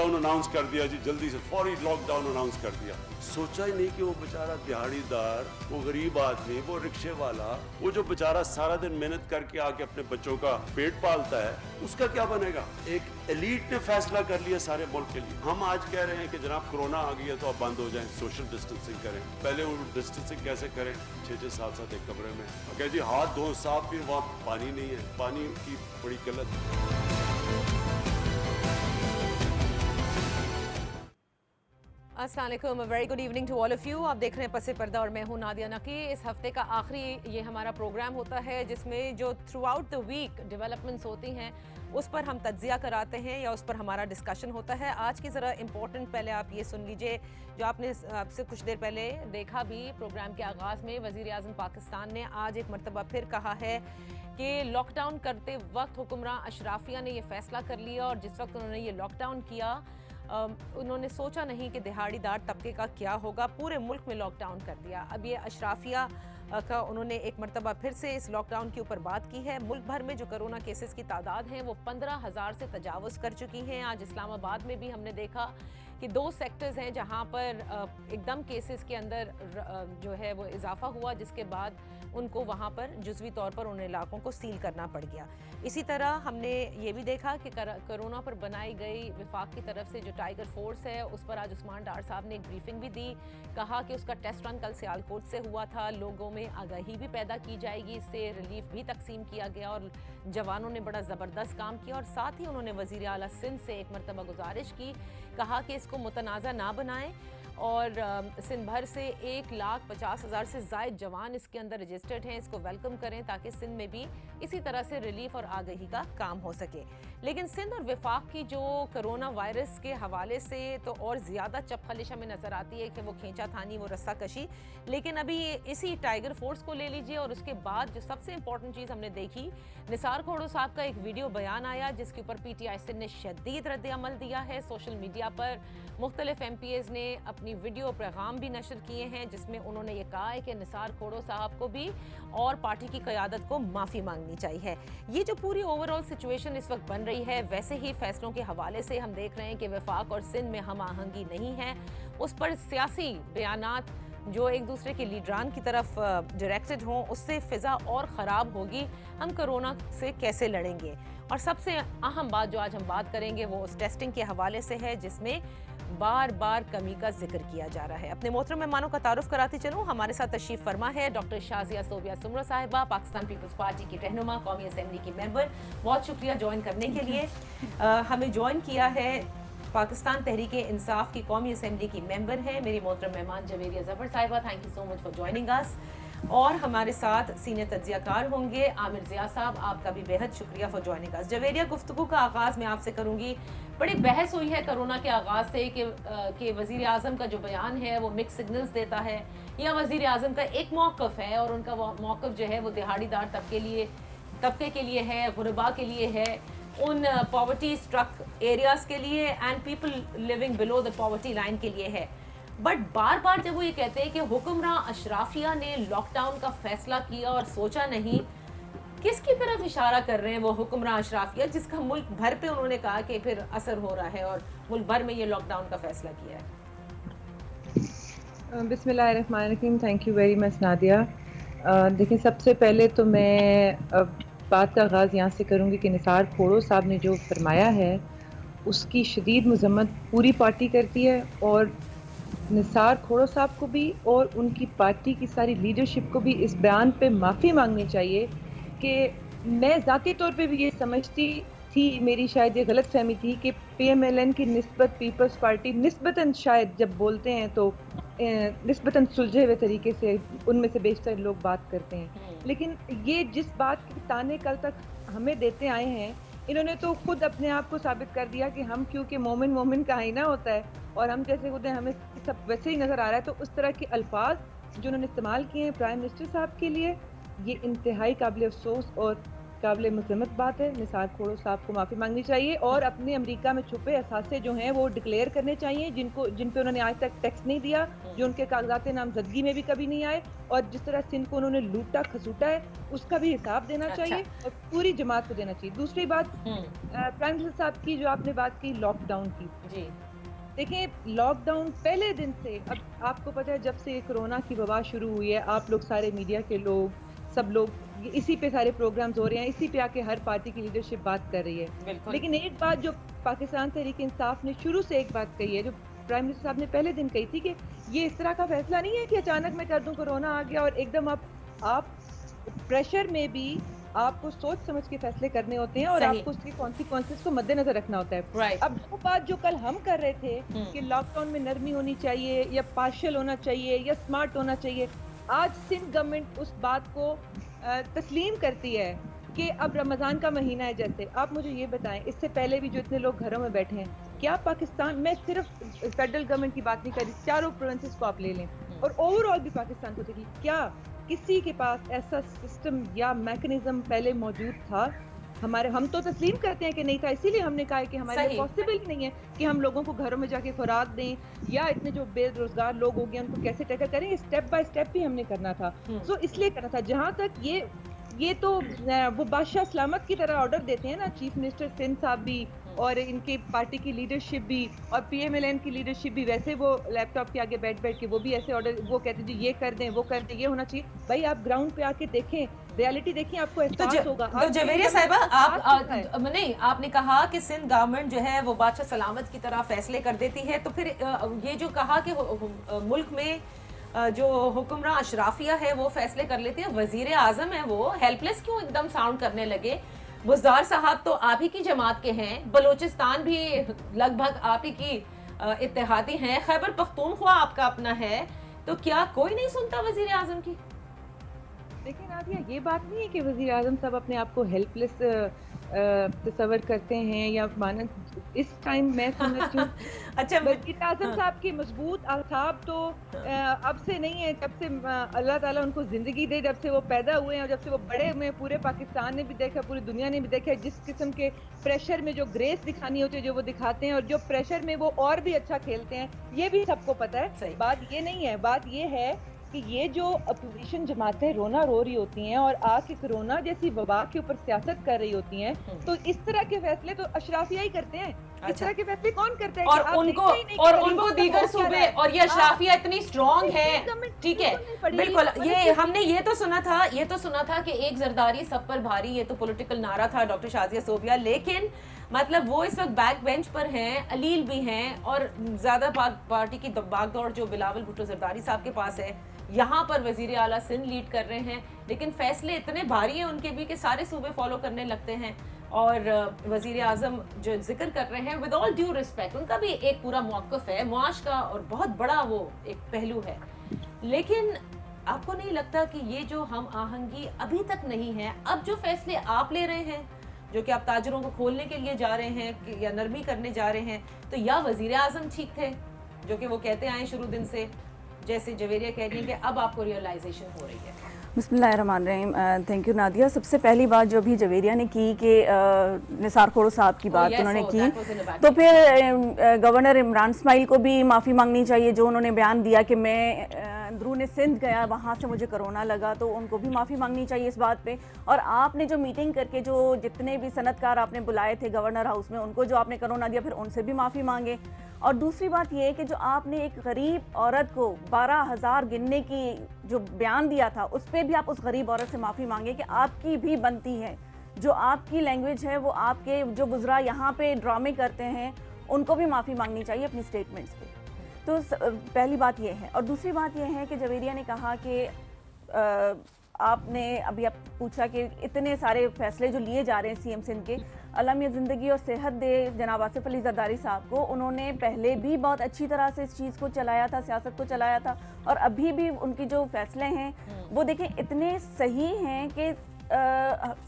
Down announce कर दिया जी, जल्दी से फौरी लॉकडाउन अनाउंस कर दिया। सोचा ही नहीं कि वो बेचारा दिहाड़ीदार, वो गरीब आदमी, वो रिक्शे वाला, वो जो बेचारा सारा दिन मेहनत करके आके अपने बच्चों का पेट पालता है, उसका क्या बनेगा। एक एलीट ने फैसला कर लिया सारे मुल्क के लिए। हम आज कह रहे हैं कि जनाब कोरोना आ गई है तो अब बंद हो जाए, सोशल डिस्टेंसिंग करें। पहले वो डिस्टेंसिंग कैसे करें, 6-6 7-7 एक कमरे में, कह जी हाथ धो साफ, भी वहाँ पानी नहीं है, पानी की बड़ी किल्लत है। अस्सलाम वालेकुम, very good evening to all of you. आप देख रहे हैं पसे पर्दा और मैं हूं नादिया नकी। इस हफ्ते का आखिरी ये हमारा प्रोग्राम होता है जिसमें जो throughout the week developments होती हैं उस पर हम तज्जिया कराते हैं या उस पर हमारा डिस्कशन होता है। आज की ज़रा इम्पोर्टेंट पहले आप ये सुन लीजिए, जो आपने आपसे कुछ देर पहले देखा भी प्रोग्राम के आगाज़ में। वज़ीर आज़म पाकिस्तान ने आज एक मरतबा फिर कहा है कि लॉकडाउन करते वक्त हुक्मरान अशराफिया ने ये फ़ैसला कर लिया और जिस वक्त उन्होंने ये लॉकडाउन किया उन्होंने सोचा नहीं कि दिहाड़ीदार तबके का क्या होगा, पूरे मुल्क में लॉकडाउन कर दिया। अब ये अशराफिया का उन्होंने एक मरतबा फिर से इस लॉकडाउन के ऊपर बात की है। मुल्क भर में जो कोरोना केसेस की तादाद है वो 15,000 से तजावुज़ कर चुकी हैं। आज इस्लामाबाद में भी हमने देखा कि 2 सेक्टर्स हैं जहां पर एकदम केसेस के अंदर जो है वो इजाफा हुआ, जिसके बाद उनको वहां पर जुज़वी तौर पर उन इलाकों को सील करना पड़ गया। इसी तरह हमने ये भी देखा कि कोरोना पर बनाई गई विफाक की तरफ से जो टाइगर फोर्स है उस पर आज उस्मान डार साहब ने एक ब्रीफिंग भी दी। कहा कि उसका टेस्ट रन कल सियालकोट से हुआ था, लोगों में आगाही भी पैदा की जाएगी, इससे रिलीफ भी तकसीम किया गया और जवानों ने बड़ा ज़बरदस्त काम किया। और साथ ही उन्होंने वज़ीर आला सिंध से एक मरतबा गुजारिश की, कहा कि इसको मुतनाज़ा ना बनाएं और सिंध भर से 1,50,000 से ज़ायद जवान इसके अंदर रजिस्टर्ड हैं, इसको वेलकम करें ताकि सिंध में भी इसी तरह से रिलीफ और आगाही का काम हो सके। लेकिन सिंध और वफाक की जो कोरोना वायरस के हवाले से तो और ज़्यादा चपखलिश हमें नज़र आती है कि वो खींचा थानी, वो रस्सा कशी। लेकिन अभी इसी टाइगर फोर्स को ले लीजिए और उसके बाद जो सबसे इंपॉर्टेंट चीज़ हमने देखी, निसार खोड़ो साहब का एक वीडियो बयान आया जिसके ऊपर PTI सिंध ने शदीद रद्द अमल दिया है। सोशल मीडिया पर मुख्तलिफ MPAs ने अपनी वीडियो पैगाम भी नशर किए हैं जिसमें उन्होंने ये कहा है कि निसार खोड़ो साहब को भी और पार्टी की क़यादत को माफ़ी मांगनी चाहिए। ये जो पूरी ओवरऑल सिचुएशन इस वक्त बन रही है, वैसे ही फैसलों के हवाले से हम देख रहे हैं कि वफाक और सिंध में हम आहंगी नहीं है। उस पर सियासी बयानात जो एक दूसरे के लीडरान की तरफ डायरेक्टेड हों, उससे फ़िज़ा और ख़राब होगी। हम कोरोना से कैसे लड़ेंगे? और सबसे अहम बात जो आज हम बात करेंगे वो उस टेस्टिंग के हवाले से है जिसमें बार बार कमी का जिक्र किया जा रहा है। अपने मोहतरम मेहमानों का तारुफ कराती चलूँ। हमारे साथ तशरीफ फरमा है डॉक्टर शाजिया सोबिया सुमरा साहिबा, पाकिस्तान पीपल्स पार्टी की रहनुमा, कौमी असेंबली की मेंबर। बहुत शुक्रिया ज्वाइन करने के लिए। हमें ज्वाइन किया है पाकिस्तान तहरीक इंसाफ की कौमी असेंबली की मेंबर है मेरी मोहतरम मेहमान जवेरिया ज़फ़र साहिबा। Thank you so much for joining us. और हमारे साथ सीनियर तज्जियाकार होंगे आमिर ज़िया साहब, आपका भी बेहद शुक्रिया फॉर ज्वाइनिंग अस। जवेरिया, गुफ्तगू का आगाज़ मैं आपसे करूँगी। बड़ी बहस हुई है कोरोना के आगाज़ से कि वज़ीर आज़म का जो बयान है वो मिक्स सिग्नल्स देता है या वज़ीर आज़म का एक मौक़िफ़ है और उनका मौक़िफ़ जो है वो दिहाड़ीदार तबके के लिए है, गुरबा के लिए है, उन पॉवर्टी स्ट्रक एरियाज़ के लिए and people living below the poverty line के लिए है। बट बार बार जब वो ये कहते हैं कि हुक्मरान अशराफिया ने लॉकडाउन का फैसला किया और सोचा नहीं, किसकी तरफ इशारा कर रहे हैं वो हुक्मरान अशराफिया जिसका मुल्क भर पे उन्होंने कहा कि फिर असर हो रहा है और मुल्क भर में ये लॉकडाउन का फैसला किया है? बिस्मिल्लाहिर्रहमानिर्रहीम। Thank you very much Nadia. देखिए, सबसे पहले तो मैं बात का आगाज़ यहाँ से करूँगी कि निसार खोड़ो साहब ने जो फरमाया है उसकी शदीद मज़म्मत पूरी पार्टी करती है और निसार खोड़ो साहब को भी और उनकी पार्टी की सारी लीडरशिप को भी इस बयान पे माफ़ी मांगनी चाहिए कि मैं ज़ाती तौर पे भी ये समझती थी, मेरी शायद ये गलत फहमी थी कि PMLN की निस्बत पीपल्स पार्टी निस्बतन शायद जब बोलते हैं तो निस्बतन सुलझे हुए तरीके से उनमें से बेशतर लोग बात करते हैं। लेकिन ये जिस बात के ताने कल तक हमें देते आए हैं, इन्होंने तो खुद अपने आप को साबित कर दिया कि हम क्योंकि मोमिन का आईना होता है और हम जैसे खुद हमें सब वैसे ही नज़र आ रहा है। तो उस तरह के अल्फाज जो उन्होंने इस्तेमाल किए हैं प्राइम मिनिस्टर साहब के लिए, ये इंतहाई काबिल अफसोस और काबिल मज़म्मत बात है। निसार खोड़ो साहब को माफ़ी मांगनी चाहिए और अपने अमेरिका में छुपे असासे जो हैं वो डिक्लेयर करने चाहिए, जिन पे उन्होंने आज तक टैक्स नहीं दिया, जो उनके कागजात नामजदगी में भी कभी नहीं आए, और जिस तरह सिंध को उन्होंने लूटा खसूटा है उसका भी हिसाब देना चाहिए और पूरी जमात को देना चाहिए। दूसरी बात, प्राइम मिनिस्टर साहब की जो आपने बात की लॉकडाउन की, जी देखिए लॉकडाउन पहले दिन से, अब आपको पता है जब से कोरोना की वबा शुरू हुई है, आप लोग सारे मीडिया के लोग, सब लोग इसी पे सारे प्रोग्राम्स हो रहे हैं, इसी पे आके हर पार्टी की लीडरशिप बात कर रही है। लेकिन एक बात जो पाकिस्तान तहरीक इंसाफ ने शुरू से एक बात कही है, जो प्राइम मिनिस्टर साहब ने पहले दिन कही थी, कि ये इस तरह का फैसला नहीं है कि अचानक मैं कर दूं, कोरोना आ गया और एकदम आप प्रेशर में भी आपको सोच समझ के फैसले करने होते हैं और आपको उसके कॉन्सिक्वेंसेस को मद्देनजर रखना होता है। अब वो बात जो कल हम कर रहे थे कि लॉकडाउन में नरमी होनी चाहिए या पार्शियल होना चाहिए या स्मार्ट होना चाहिए, आज सिंध गवर्नमेंट उस बात को तस्लीम करती है कि अब रमज़ान का महीना है। जैसे आप मुझे ये बताएं, इससे पहले भी जो इतने लोग घरों में बैठे हैं, क्या पाकिस्तान, मैं सिर्फ फेडरल गवर्नमेंट की बात नहीं कर रही, चारों प्रोविंसेस को आप ले लें और ओवरऑल भी पाकिस्तान को देखिए, क्या किसी के पास ऐसा सिस्टम या मैकेनिज्म पहले मौजूद था? हम तो तस्लीम करते हैं कि नहीं था, इसीलिए हमने कहा है कि हमारे लिए पॉसिबल ही नहीं है कि हम लोगों को घरों में जाके खुराक दें, या इतने जो बेरोजगार लोग हो गए उनको कैसे टैकल करें, स्टेप बाय स्टेप भी हमने करना था। सो इसलिए करना था। जहाँ तक ये तो वो बादशाह सलामत की तरह ऑर्डर देते हैं ना, चीफ मिनिस्टर सिंध साहब भी और इनके पार्टी की लीडरशिप भी और PMLN की लीडरशिप भी, वैसे वो लैपटॉप के आगे बैठ के वो भी ऐसे ऑर्डर वो कहते हैं ये कर दें, वो कर दें, ये होना चाहिए। भाई आप ग्राउंड पे आके देखें, रियलिटी देखिए, आपको एहसास होगा। तो जवेरिया साहिबा, आप नहीं, आपने कहा कि सिंध गवर्नमेंट जो है वो बादशाह सलामत की तरह फैसले कर देती है, तो फिर ये जो कहा कि मुल्क में जो हुक्मरान अशराफिया है वो फैसले कर लेते हैं, वजीर आजम है वो हेल्पलेस क्यों एकदम साउंड करने लगे? बुज़दार साहब तो आप ही की जमात के हैं, बलोचिस्तान भी लगभग आप ही की इत्तेहादी हैं, खैबर पख्तूनख्वा आपका अपना है, तो क्या कोई नहीं सुनता वजीर आजम की? देखिए नादिया, ये बात नहीं है कि वज़ीर आज़म साहब अपने आप को हेल्पलेस तस्वर करते हैं या मानन, इस टाइम मैं समझती हूँ अच्छा, वज़ीर आज़म साहब की मजबूत आसाब तो अब से नहीं है, जब से अल्लाह ताला उनको ज़िंदगी दे, जब से वो पैदा हुए हैं और जब से वो बड़े हुए हैं, पूरे पाकिस्तान ने भी देखा, पूरी दुनिया ने भी देखा जिस किस्म के प्रेशर में जो ग्रेस दिखानी होती है जो वो दिखाते हैं, और जो प्रेशर में वो और भी अच्छा खेलते हैं, ये भी सबको पता है। बात ये नहीं है, बात ये है कि ये जो अपोजिशन जमातें रोना रो रही होती हैं और आके कोरोना जैसी वबा के ऊपर सियासत कर रही होती हैं, तो इस तरह के फैसले तो अशराफिया ही करते हैं। इस तरह के फैसले कौन करते हैं? और उनको दीगर सूबे, और ये अशराफिया इतनी स्ट्रॉन्ग है, ठीक है, बिल्कुल। ये हमने ये तो सुना था कि एक जरदारी सब पर भारी, ये तो पॉलिटिकल नारा था डॉक्टर शाजिया सोबिया, लेकिन मतलब वो इस वक्त बैक बेंच पर हैं, अलील भी हैं, और ज्यादा पार्टी की भागदौड़ जो बिलावल भुट्टो जरदारी साहब के पास है, यहाँ पर वजीर आला सिंध लीड कर रहे हैं, लेकिन फैसले इतने भारी हैं उनके भी कि सारे सूबे फॉलो करने लगते हैं। और वजीर आजम जो जिक्र कर रहे हैं, विद ऑल ड्यू रिस्पेक्ट, उनका भी एक पूरा मौक़िफ़ है मुआश का और बहुत बड़ा वो एक पहलू है, लेकिन आपको नहीं लगता कि ये जो हम आहंगी अभी तक नहीं है, अब जो फैसले आप ले रहे हैं, जो कि आप ताजरों को खोलने के लिए जा रहे हैं या नरमी करने जा रहे हैं, तो या वजीर आजम ठीक थे जो कि वो कहते आए शुरू दिन से, जैसे जवेरिया कह रही है कि अब आपको रियलाइजेशन हो रही है? बिस्मिल्लाहिर्रहमानिर्रहीम। Thank you Nadia. सबसे पहली बात जो अभी जवेरिया ने की कि निसार खोड़ो साहब की बात उन्होंने की, तो फिर गवर्नर इमरान इस्माइल को भी माफ़ी मांगनी चाहिए, जो उन्होंने बयान दिया कि मैं अंदरून सिंध गया, वहाँ से मुझे कोरोना लगा, तो उनको भी माफ़ी मांगनी चाहिए इस बात पे। और आपने जो मीटिंग करके जो जितने भी सनतकार आपने बुलाए थे गवर्नर हाउस में, उनको जो आपने कोरोना दिया, फिर उनसे भी माफ़ी मांगे। और दूसरी बात ये है कि जो आपने एक गरीब औरत को 12,000 गिनने की जो बयान दिया था, उस पर भी आप उस गरीब औरत से माफ़ी मांगे कि आपकी भी बनती है, जो आपकी लैंग्वेज है, वो आपके जो बुज़रा यहाँ पे ड्रामे करते हैं, उनको भी माफ़ी मांगनी चाहिए अपनी स्टेटमेंट्स पे। तो पहली बात ये है। और दूसरी बात ये है कि जवेरिया ने कहा कि आपने अभी आप पूछा कि इतने सारे फैसले जो लिए जा रहे हैं CM सिंध के, अल्लाह मियां ज़िंदगी और सेहत दे जनाब आसिफ अली जरदारी साहब को, उन्होंने पहले भी बहुत अच्छी तरह से इस चीज़ को चलाया था, सियासत को चलाया था, और अभी भी उनकी जो फैसले हैं वो देखें इतने सही हैं कि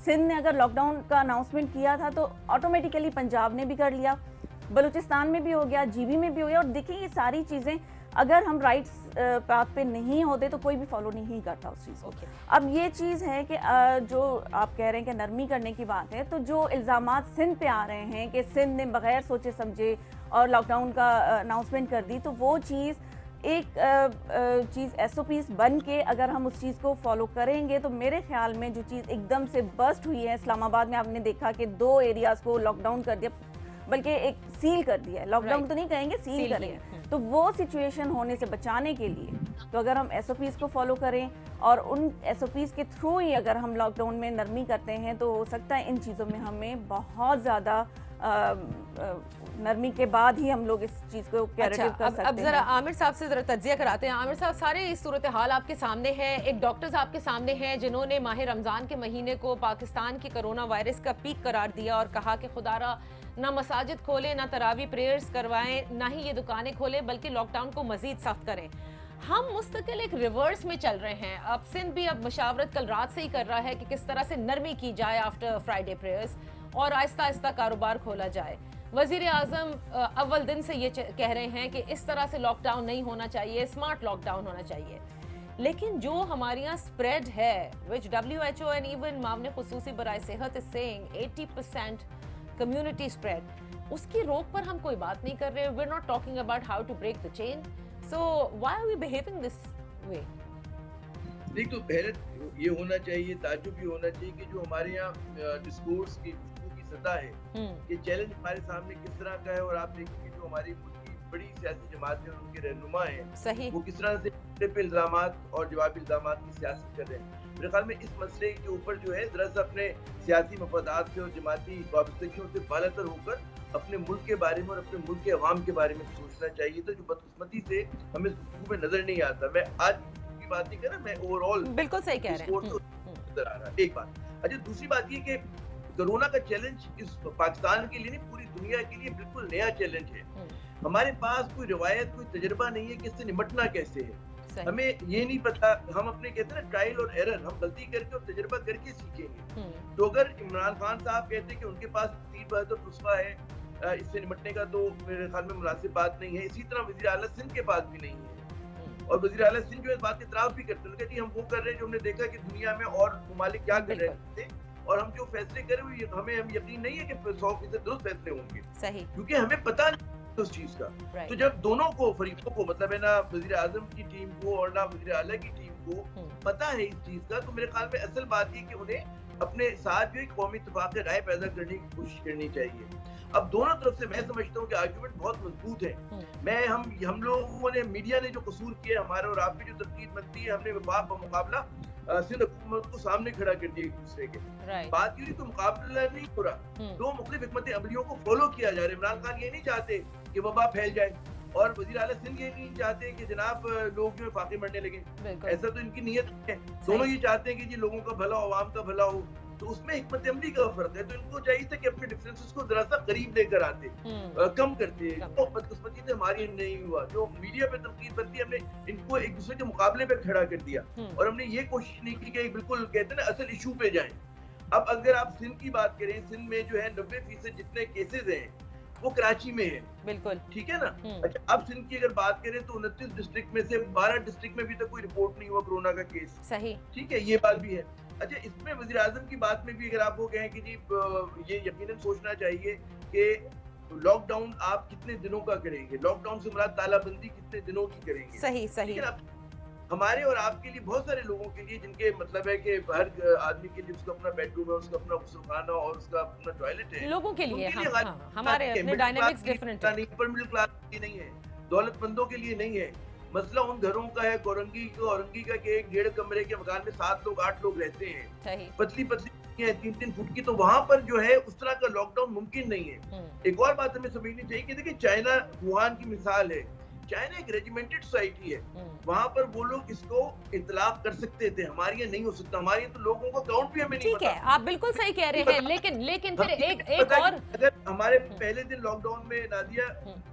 सिंध ने अगर लॉकडाउन का अनाउंसमेंट किया था तो ऑटोमेटिकली पंजाब ने भी कर लिया, बलूचिस्तान में भी हो गया, GB में भी हो गया। और देखिए ये सारी चीज़ें اگر ہم رائٹس پاتھ پہ نہیں ہوتے تو کوئی بھی فالو نہیں کرتا اس چیز کو. اب یہ چیز ہے کہ جو آپ کہہ رہے ہیں کہ نرمی کرنے کی بات ہے, تو جو الزامات سندھ پہ آ رہے ہیں کہ سندھ نے بغیر سوچے سمجھے اور لاک ڈاؤن کا اناؤنسمنٹ کر دی, تو وہ چیز ایک چیز ایس او پیز بن کے اگر ہم اس چیز کو فالو کریں گے تو میرے خیال میں جو چیز ایک دم سے برسٹ ہوئی ہے اسلام آباد میں, آپ نے دیکھا کہ 2 ایریاز کو لاک ڈاؤن کر دیا, بلکہ ایک سیل کر دیا ہے, لاک ڈاؤن تو نہیں کہیں گے, سیل کریں گے. تو وہ سچویشن ہونے سے بچانے کے لیے تو اگر ہم ایس او پیز کو فالو کریں اور ان ایس او پیز کے تھرو ہی اگر ہم لاک ڈاؤن میں نرمی کرتے ہیں تو ہو سکتا ہے ان چیزوں میں ہمیں بہت زیادہ نرمی کے بعد ہی ہم لوگ اس چیز کو کیریٹیو کر سکتے ہیں. اب ذرا عامر صاحب سے ذرا تجزیہ کراتے ہیں. عامر صاحب, سارے اس صورتحال آپ کے سامنے ہے, ایک ڈاکٹرز آپ کے سامنے ہیں جنہوں نے ماہ رمضان کے مہینے کو پاکستان کی کرونا وائرس کا پیک قرار دیا اور کہا کہ خدا را نہ مساجد کھولیں, نہ تراویح پریئرز کروائیں, نہ ہی یہ دکانیں کھولیں, بلکہ لاک ڈاؤن کو مزید سخت کریں. ہم مستقل ایک ریورس میں چل رہے ہیں. اب سندھ بھی اب مشاورت کل رات سے ہی کر رہا ہے کہ کس طرح سے نرمی کی جائے آفٹر فرائیڈے پریئرز اور آہستہ آہستہ کاروبار کھولا جائے. وزیر اعظم اول دن سے یہ کہہ رہے ہیں کہ اس طرح سے لاک ڈاؤن نہیں ہونا چاہیے, اسمارٹ لاک ڈاؤن ہونا چاہیے. لیکن جو ہمارے یہاں اسپریڈ ہے, which WHO and even معاون خصوصی برائے صحت is saying 80% community spread, اس کی روک پر ہم کوئی بات نہیں کر رہے. we're not talking about how to break the chain. so why are we behaving this way? نہیں تو حیرت یہ ہونا چاہیے, تعجب یہ ہونا چاہیے کہ جو ہمارے یہاں ڈسکورس کی سطح ہے, یہ چیلنج ہمارے سامنے کس طرح کا ہے. اور آپ دیکھیں کہ جو ہماری ملک کی بڑی سیاسی جماعتیں اور ان کے رہنما ہیں وہ کس طرح سے پہ الزامات اور جوابی الزامات کی سیاست کر رہے ہیں. میرے خیال میں اس مسئلے کے اوپر جو ہے ذرا سا اپنے سیاسی مفادات سے اور جماعتی وابستگیوں سے بالاتر ہو کر اپنے ملک کے بارے میں اور اپنے ملک کے عوام کے بارے میں سوچنا چاہیے تھا, جو بدقسمتی سے ہمیں اس گفتگو میں نظر نہیں آتا. میں آج کی بات نہیں کر رہا, میں اوور آل بالکل صحیح کہہ رہے ہیں, نظر آ رہا ہے. ایک بات. اچھا, دوسری بات یہ کہ کرونا کا چیلنج اس پاکستان کے لیے نہیں, پوری دنیا کے لیے بالکل نیا چیلنج ہے. ہمارے پاس کوئی روایت, کوئی تجربہ نہیں ہے کہ اس سے نمٹنا کیسے ہے. ہمیں یہ نہیں پتا, ہم اپنے کہتے ہیں نا ٹرائل اور ایرر, ہم غلطی کر کے اور تجربہ کر کے سیکھیں گے. تو اگر عمران خان صاحب کہتے ہیں کہ ان کے پاس 3 بہتر نسخہ ہے اس سے نمٹنے کا, تو میرے خیال میں مناسب بات نہیں ہے. اسی طرح وزیر اعلیٰ سندھ کے پاس بھی نہیں ہے, اور وزیر اعلیٰ سندھ جو اس بات کے اعتراف بھی کرتے ہیں کہ جی ہم وہ کر رہے ہیں جو ہم نے دیکھا کہ دنیا میں اور ممالک کیا کر رہے تھے, اور ہم جو فیصلے کرے ہوئے ہمیں یقین نہیں ہے کہ 100% درست فیصلے ہوں گے, کیونکہ ہمیں پتہ نہیں اس چیز کا. تو جب دونوں کو فریقوں کو, مطلب ہے نا وزیر اعظم کی ٹیم کو اور نہ وزیر اعلیٰ کی ٹیم کو پتہ ہے اس چیز کا, تو میرے خیال میں اصل بات یہ کہ انہیں اپنے ساتھ جو ایک قومی اتفاق رائے پیدا کرنے کی کوشش کرنی چاہیے. اب دونوں طرف سے میں سمجھتا ہوں کہ آرگومنٹ بہت مضبوط ہے. ہم لوگوں نے, میڈیا نے جو قصور کیا ہمارا اور آپ کی جو تنقید بنتی ہے, ہم نے وفاق بمقابلہ سندھ حکومت کو سامنے کھڑا کر دیا ایک دوسرے کے. بات یہ تو مقابلہ نہیں ہو رہا, 2 مختلف حکمت عملیوں کو فالو کیا جا رہا ہے. عمران خان یہ نہیں چاہتے کہ وبا پھیل جائے, اور وزیر اعلیٰ سندھ یہ نہیں چاہتے کہ جناب لوگ جو فاقے مرنے لگے. ایسا تو ان کی نیت ہے. دونوں یہ چاہتے ہیں کہ جی لوگوں کا بھلا, عوام کا بھلا ہو. تو اس میں حکمت عملی کا فرق ہے. تو ان کو چاہیے تھا کہ اپنے ڈفرینسز کو ذرا سا قریب لے کر آتے, کم کرتے. تو بدقسمتی سے ہماری نہیں ہوا. جو میڈیا پہ تنقید بنتی ہے, ہم نے ان کو ایک دوسرے کے مقابلے پہ کھڑا کر دیا, اور ہم نے یہ کوشش نہیں کی کہ بالکل کہتے ہیں نا اصل ایشو پہ جائیں. اب اگر آپ سندھ کی بات کریں, سندھ میں جو ہے 90% جتنے کیسز ہیں وہ کراچی میں ہے. بالکل ٹھیک ہے نا. اچھا, اب سندھ کی اگر بات کریں تو 29 ڈسٹرکٹ میں سے 12 ڈسٹرکٹ میں بھی تک کوئی رپورٹ نہیں ہوا کورونا کا کیس. صحیح, ٹھیک ہے, یہ بات بھی ہے. اچھا, اس میں وزیر اعظم کی بات میں بھی اگر آپ وہ کہیں کہ جی یہ یقیناً سوچنا چاہیے کہ لاک ڈاؤن آپ کتنے دنوں کا کریں گے, لاک ڈاؤن سے مراد تالا بندی کتنے دنوں کی کریں گے. صحیح صحیح. ہمارے اور آپ کے لیے, بہت سارے لوگوں کے لیے جن کے مطلب ہے کہ ہر آدمی کے لیے اس کا اپنا بیڈ روم ہے, اس کا اپنا غسل خانہ اور اس کا اپنا ٹوائلٹ ہے, لوگوں کے لیے ہمارے اپنے ڈائنامکس ڈیفرنٹ ہیں. پر مڈل کلاس کے نہیں ہے, دولت مندوں کے لیے نہیں ہے. مسئلہ ان گھروں کا ہے اورنگی کا کہ 1.5 کمرے کے مکان میں 7 لوگ 8 لوگ رہتے ہیں, پتلی 3 فٹ کی, تو وہاں پر جو ہے اس طرح کا لاک ڈاؤن ممکن نہیں ہے. ایک اور بات ہمیں سمجھنی چاہیے کہ دیکھیں چائنا ووہان کی مثال ہے. چائنا ایک ریجیمنٹڈ سوسائٹی ہے, وہاں پر وہ لوگ اس کو اطلاق کر سکتے تھے, ہمارے یہاں نہیں ہو سکتا. ہمارے یہاں تو لوگوں کو کاؤنٹ بھی ہمیں نہیں پتا. ٹھیک ہے, آپ بالکل صحیح کہہ رہے ہیں, لیکن پھر ایک اور اگر ہمارے پہلے دن لاک ڈاؤن میں نادیہ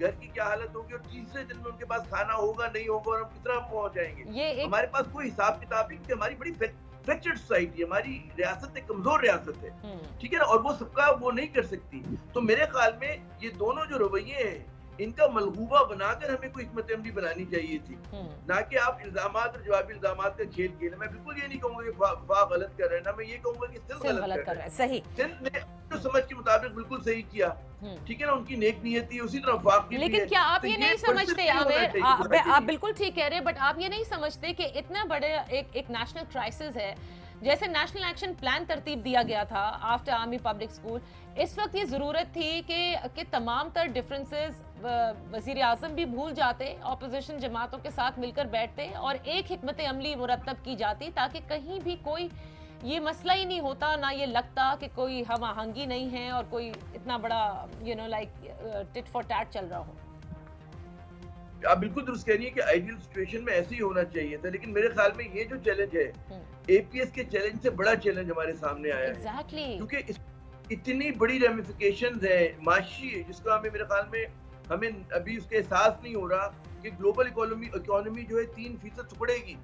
گھر کی کیا حالت ہوگی, اور تیسرے دن میں ان کے پاس کھانا ہوگا نہیں ہوگا, اور ہم کتنا پہنچ جائیں گے. ہمارے پاس کوئی حساب کتاب نہیں, کہ ہماری بڑی فریکچرڈ سوسائٹی ہے, ہماری ریاست ایک کمزور ریاست ہے, ٹھیک ہے نا, اور وہ سب کا وہ نہیں کر سکتی. تو میرے خیال میں یہ دونوں جو رویے ہیں इनका मलगूबा बनाकर हमें कोई हिकमत अमली बनानी चाहिए थी, ना कि आप इल्जामात और जवाबी इल्जामात का खेल खेलें। मैं बिल्कुल ये नहीं कहूँगा कि वफाक गलत कर रहे हैं, ना मैं ये कहूँगा कि सिंध गलत कर रहे हैं। सही, सिंध ने तो समझ के मुताबिक बिल्कुल सही किया, ठीक है ना, उनकी नेक नीयत थी, उसी तरह वफाक की भी है। लेकिन क्या आप तो ये नहीं समझते आप बिल्कुल ठीक कह रहे हैं, बट आप ये नहीं समझते कि इतना बड़े एक नेशनल क्राइसिस है, जैसे नेशनल एक्शन प्लान तरतीब दिया गया था आफ्टर आर्मी पब्लिक स्कूल, इस वक्त ये ज़रूरत थी कि तमाम तर डिफरेंसेस वज़ीर आज़म भी भूल जाते, अपोजिशन जमातों के साथ मिलकर बैठते और एक हिकमत अमली मुरतब की जाती, ताकि कहीं भी कोई ये मसला ही नहीं होता, ना ये लगता कि कोई हम आहंगी नहीं है और कोई इतना बड़ा लाइक टिट फॉर टैट चल रहा हो। आप बिल्कुल दुरुस्त कह रही है कि आइडियल सिचुएशन में ऐसे ही होना चाहिए था, लेकिन मेरे ख्याल में ये जो चैलेंज है, एपीएस के चैलेंज से बड़ा चैलेंज हमारे सामने आया है, क्योंकि इतनी बड़ी रेमिफिकेशंस है माशी, जिसका मेरे ख्याल में हमें अभी उसका एहसास नहीं हो रहा कि ग्लोबल इकोनॉमी जो है 3% सिकुड़ेगी,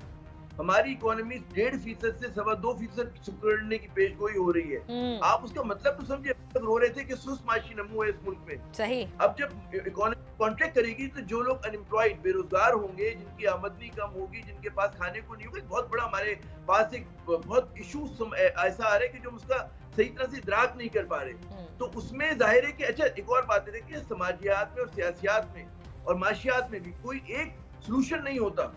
हमारी इकोनॉमी 1.5% से 2.25% सिकुड़ने की पेशगोई हो रही है। आप उसका मतलब तो समझे, रो रहे थे कि सुस्त माशी नमू है इस मुल्क में, सही। अब जब इकोनॉमी कॉन्ट्रैक्ट करेगी तो जो लोग अनएम्प्लॉयड बेरोजगार होंगे, जिनकी आमदनी कम होगी, जिनके पास खाने को नहीं होगा, बहुत बड़ा हमारे पास एक बहुत इशू ऐसा आ रहा है कि जो उसका सही तरह से इदराक नहीं कर पा रहे। तो उसमें जाहिर है कि अच्छा एक और बात है कि समाजियात में और सियासियात में और माशियात में भी कोई एक सोल्यूशन नहीं होता,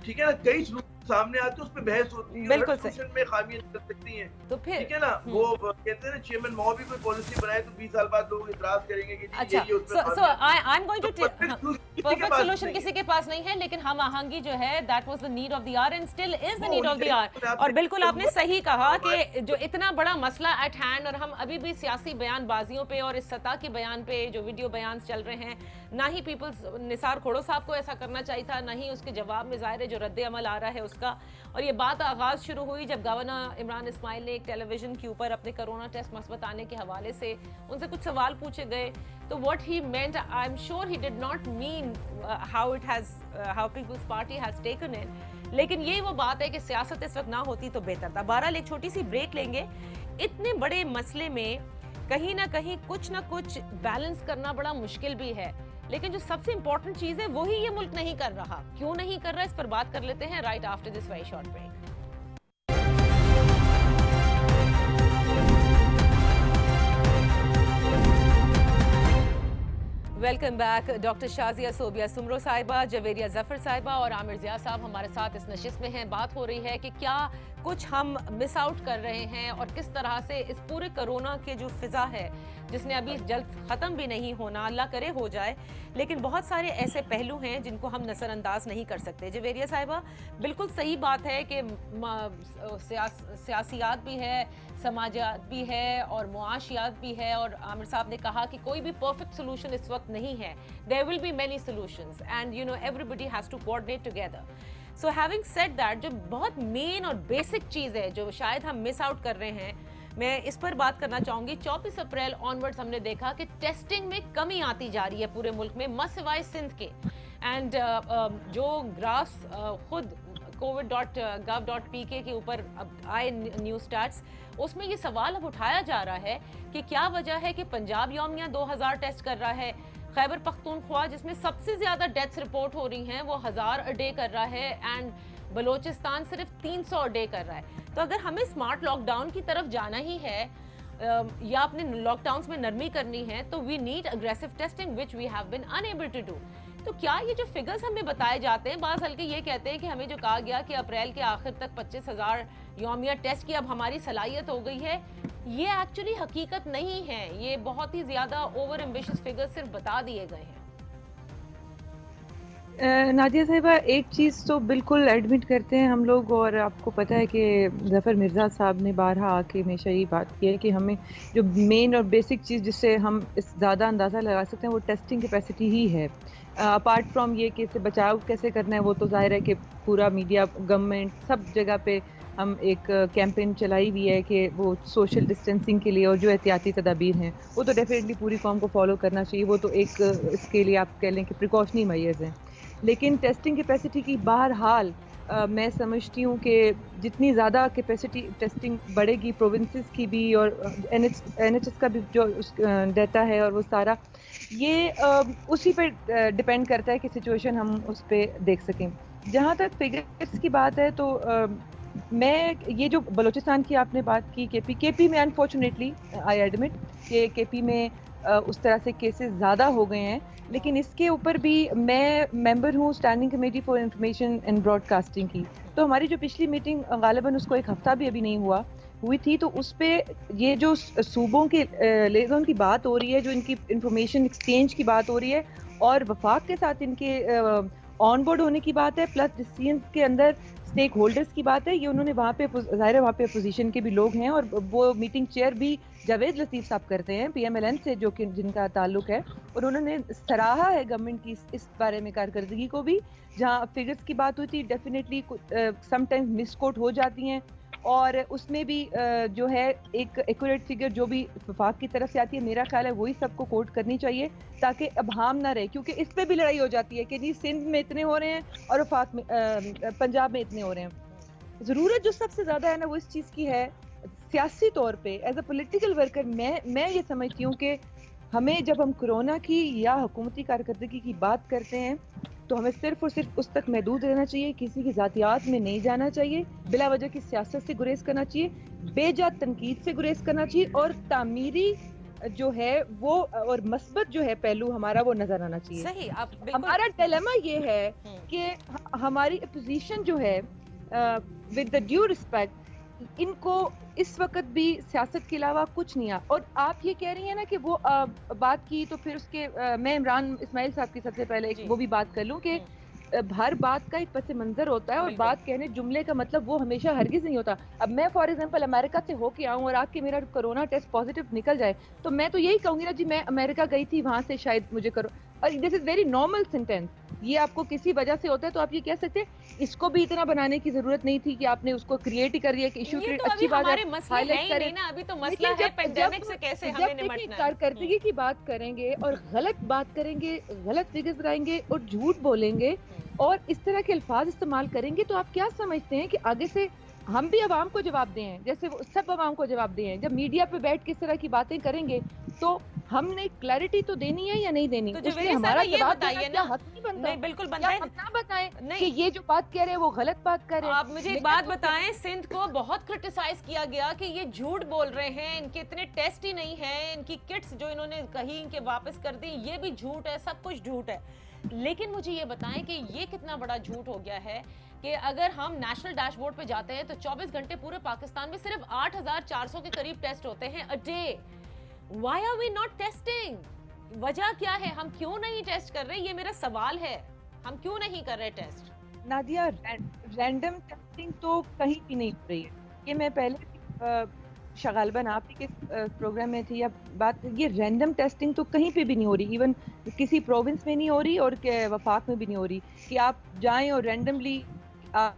ठीक है ना, कई सोल्यूशन सामने आते हैं, उस पे बहस होती है, बिल्कुल सोल्यूशन में खामियां निकल सकती हैं, तो फिर ठीक है ना, वो कहते हैं ना चेयरमैन मो भी कोई पॉलिसी बनाए तो 20 साल बाद लोग इतराज करेंगे कि अच्छा, so I am going to perfect solution किसी के पास नहीं है, लेकिन हम आहंगी जो है that was the need of the hour and still is the need of the hour. और बिल्कुल आपने सही कहा कि जो इतना बड़ा मसला एट हैंड, और हम अभी भी सियासी बयानबाजियों पे और इस सतह के बयान पे जो वीडियो बयान चल रहे हैं, ना ही पीपल्स निसार खोड़ो साहब को ऐसा करना चाहिए था, ना ही उसके जवाब में ज़ाहिर है जो रद्द अमल आ रहा है उसका। और ये बात आगाज़ शुरू हुई जब गवर्नर इमरान इस्माइल ने एक टेलीविज़न के ऊपर अपने कोरोना टेस्ट मस्बत आने के हवाले से उनसे कुछ सवाल पूछे गए, तो what he meant, I am sure he did not mean how Peoples Party has taken it, लेकिन ये वो बात है कि सियासत इस वक्त ना होती तो बेहतर था। बहरहाल एक छोटी सी ब्रेक लेंगे। इतने बड़े मसले में कहीं ना कहीं कुछ ना कुछ बैलेंस करना बड़ा मुश्किल भी है, लेकिन जो सबसे इंपॉर्टेंट चीज है वही ये मुल्क नहीं कर रहा। क्यों नहीं कर रहा, इस पर बात कर लेते हैं right after this very short break. Welcome back. Doctor Shazia Sobia Soomro साहिबा, जवेरिया जफर साहिबा और आमिर जिया साहब हमारे साथ इस नशिस्त में हैं। बात हो रही है कि क्या कुछ हम मिस आउट कर रहे हैं और किस तरह से इस पूरे कोरोना के जो फिजा है, जिसने अभी जल्द ख़त्म भी नहीं होना, अल्लाह करे हो जाए, लेकिन बहुत सारे ऐसे पहलू हैं जिनको हम नज़रअंदाज नहीं कर सकते। जवेरिया साहिबा, बिल्कुल सही बात है कि सियासियात भी है, समाजियात भी है और मुआशियात भी है, और आमिर साहब ने कहा कि कोई भी परफेक्ट सोल्यूशन इस वक्त नहीं है। There will be many solutions and you know everybody has to coordinate together. So having said that, जो बहुत मेन और बेसिक चीज़ है जो शायद हम मिस आउट कर रहे हैं, मैं इस पर बात करना चाहूँगी। 24 अप्रैल ऑनवर्ड्स हमने देखा कि टेस्टिंग में कमी आती जा रही है पूरे मुल्क में, मस सिवाय सिंध के। एंड जो ग्राफ्स खुद covid.gov.pk के ऊपर अब आए न्यूज़ स्टार्ट्स, उसमें ये सवाल अब उठाया जा रहा है कि क्या वजह है कि पंजाब यौमिया 2000 टेस्ट कर रहा है, खैबर पख्तूनख्वा जिसमें सबसे ज़्यादा डेथ्स रिपोर्ट हो रही हैं वो 1000 अ डे कर रहा है, एंड बलोचिस्तान सिर्फ 300 अ डे कर रहा है। तो अगर हमें स्मार्ट लॉकडाउन की तरफ जाना ही है या अपने लॉकडाउन्स में नरमी करनी है, तो we need aggressive testing which we have been unable to do. तो क्या ये जो फिगर्स हमें बताए जाते हैं, बाज़ हल्के ये कहते हैं कि हमें जो कहा गया कि अप्रैल के आखिर तक 25,000 यौमिया टेस्ट की अब हमारी सलाहियत हो गई है, ये एक्चुअली हकीकत नहीं है। ये बहुत ही ज़्यादा ओवर एम्बिशियस फिगर्स सिर्फ बता दिए गए हैं। नादिया साहिबा, एक चीज़ तो बिल्कुल एडमिट करते हैं हम लोग, और आपको पता है कि ज़फ़र मिर्ज़ा साहब ने बारहा आके हमेशा यही बात की है कि हमें जो मेन और बेसिक चीज़ जिससे हम इस ज़्यादा अंदाज़ा लगा सकते हैं वो टेस्टिंग कैपेसिटी ही है। अपार्ट फ्रॉम ये कि इससे बचाव कैसे करना है, वो तो ज़ाहिर है कि पूरा मीडिया, गवर्नमेंट, सब जगह पे हम एक कैंपेन चलाई हुई है कि वो सोशल डिस्टेंसिंग के लिए और जो एहतियाती तदाबीर हैं वो तो डेफिनेटली पूरी कौम को फॉलो करना चाहिए, वो तो एक इसके लिए आप कह लें कि प्रिकॉशनरी मेजर्स हैं। लेकिन टेस्टिंग कैपेसिटी की बहरहाल मैं समझती हूँ कि जितनी ज़्यादा कैपेसिटी टेस्टिंग बढ़ेगी प्रोविंसेस की भी और NHS का भी जो डाटा है और वो सारा ये उसी पे डिपेंड करता है कि सिचुएशन हम उस पर देख सकें। जहाँ तक फिगर्स की बात है तो मैं ये जो बलूचिस्तान की आपने बात की केपी में अनफॉर्चुनेटली आई एडमिट कि केपी में उस तरह से केसेस ज़्यादा हो गए हैं, लेकिन इसके ऊपर भी मैं मेंबर हूँ standing committee for information and broadcasting की। तो हमारी जो पिछली मीटिंग गालिबन उसको एक हफ्ता भी अभी नहीं हुई थी, तो उस पर ये जो सूबों के लेज़ोन की बात हो रही है, जो इनकी इंफॉर्मेशन एक्सचेंज की बात हो रही है और वफाक के साथ इनके ऑन बोर्ड होने की बात है, प्लस डिसीजन के अंदर स्टेक होल्डर्स की बात है, ये उन्होंने वहाँ पे ज़ाहिर है वहाँ पे अपोजिशन के भी लोग हैं और वो मीटिंग चेयर भी जावेद लतीफ़ साहब करते हैं PMLN से, जो कि जिनका ताल्लुक है, और उन्होंने सराहा है गवर्नमेंट की इस बारे में कारकर्दगी को भी। जहाँ फिगर्स की बात हुई थी, डेफिनेटली समटाइम्स मिसकोट हो जाती हैं और उसमें भी जो है एक एक्यूरेट फिगर जो भी वफाक की तरफ से आती है, मेरा ख्याल है वही सबको कोट करनी चाहिए ताकि अब हाम ना रहे, क्योंकि इस पे भी लड़ाई हो जाती है कि जी सिंध में इतने हो रहे हैं और वफाक में पंजाब में इतने हो रहे हैं। ज़रूरत जो सबसे ज़्यादा है ना वो इस चीज़ की है, सियासी तौर पे एज अ पॉलिटिकल वर्कर मैं ये समझती हूँ कि हमें जब हम कोरोना की या हुकूमती कारकर्दगी की बात करते हैं तो हमें सिर्फ और सिर्फ उस तक महदूद रहना चाहिए, किसी की ज़ातियात में नहीं जाना चाहिए, बिला वजह की सियासत से गुरेज करना चाहिए, बेजा तनकीद से गुरेज करना चाहिए और तामीरी जो है वो और मस्बत जो है पहलू हमारा वो नजर आना चाहिए। सही, आप बिल्कुल। हमारा डिलेमा ये है कि हमारी अपोजिशन जो है विद द ड्यू रिस्पेक्ट इनको इस वक्त भी सियासत के अलावा कुछ नहीं आ, और आप ये कह रही हैं ना कि वो बात की तो फिर उसके मैं इमरान इस्माइल साहब की सबसे पहले वो भी बात कर लूं कि हर बात का एक पस मंजर होता है और बात कहने जुमले का मतलब वो हमेशा हरगिज नहीं होता। अब मैं फॉर एग्जांपल अमेरिका से होके आऊं और आके मेरा कोरोना टेस्ट पॉजिटिव निकल जाए तो मैं तो यही कहूंगी ना जी मैं अमेरिका गई थी, वहां से शायद मुझे करो, और this is very normal sentence. ये आपको किसी वजह से होता है तो आप ये कह सकते हैं, इसको भी इतना बनाने की जरूरत नहीं थी कि आपने उसको क्रिएट ही कर दिया कि इशू क्रिएट। अच्छी बात है, हाईलाइट करें ना, अभी तो मसला है पेंडेमिक से कैसे हमें निपटना है। कारकर्दगी की बात करेंगे और गलत बात करेंगे, गलत फिगर्स लाएंगे और झूठ बोलेंगे और इस तरह के अल्फाज इस्तेमाल करेंगे तो आप क्या समझते हैं कि आगे से हम भी अवाम को जवाब दें, जैसे वो सब अवाम को जवाब दें। जब मीडिया पे बैठ के इस तरह की बातें करेंगे तो हमने क्लैरिटी तो देनी है या नहीं देनी, तो हमारा ये जवाब बताइए क्या ना। हक नहीं बनता? नहीं, बिल्कुल बनता है। हम ना बताएं कि ये जो बात कह रहे हैं वो गलत बात कर रहे हैं। आप मुझे एक बात बताएं, सिंध को बहुत क्रिटिसाइज किया गया कि ये झूठ बोल रहे हैं, इनके इतने टेस्ट ही नहीं है, इनकी किट्स जो इन्होंने कही इनके वापस कर दी, ये भी झूठ है, सब कुछ झूठ है। लेकिन मुझे ये बताएं कि ये कितना बड़ा झूठ हो गया है कि अगर हम नेशनल डैशबोर्ड पे जाते हैं तो 24 घंटे पूरे पाकिस्तान में सिर्फ 8400 के करीब टेस्ट होते हैं a day. Why are we not testing? वजह क्या है? हम क्यों नहीं टेस्ट कर रहे? ये मेरा सवाल है, हम क्यों नहीं कर रहे टेस्ट? नादिया, रैंडम टेस्टिंग तो कहीं भी नहीं हो रही है। ये मैं पहले शगालबन आप ही के प्रोग्राम में थी या बात, ये रैंडम टेस्टिंग तो कहीं पे भी नहीं हो रही, इवन किसी प्रोविंस में नहीं हो रही और वफाक में भी नहीं हो रही कि आप जाएं और रैंडमली आप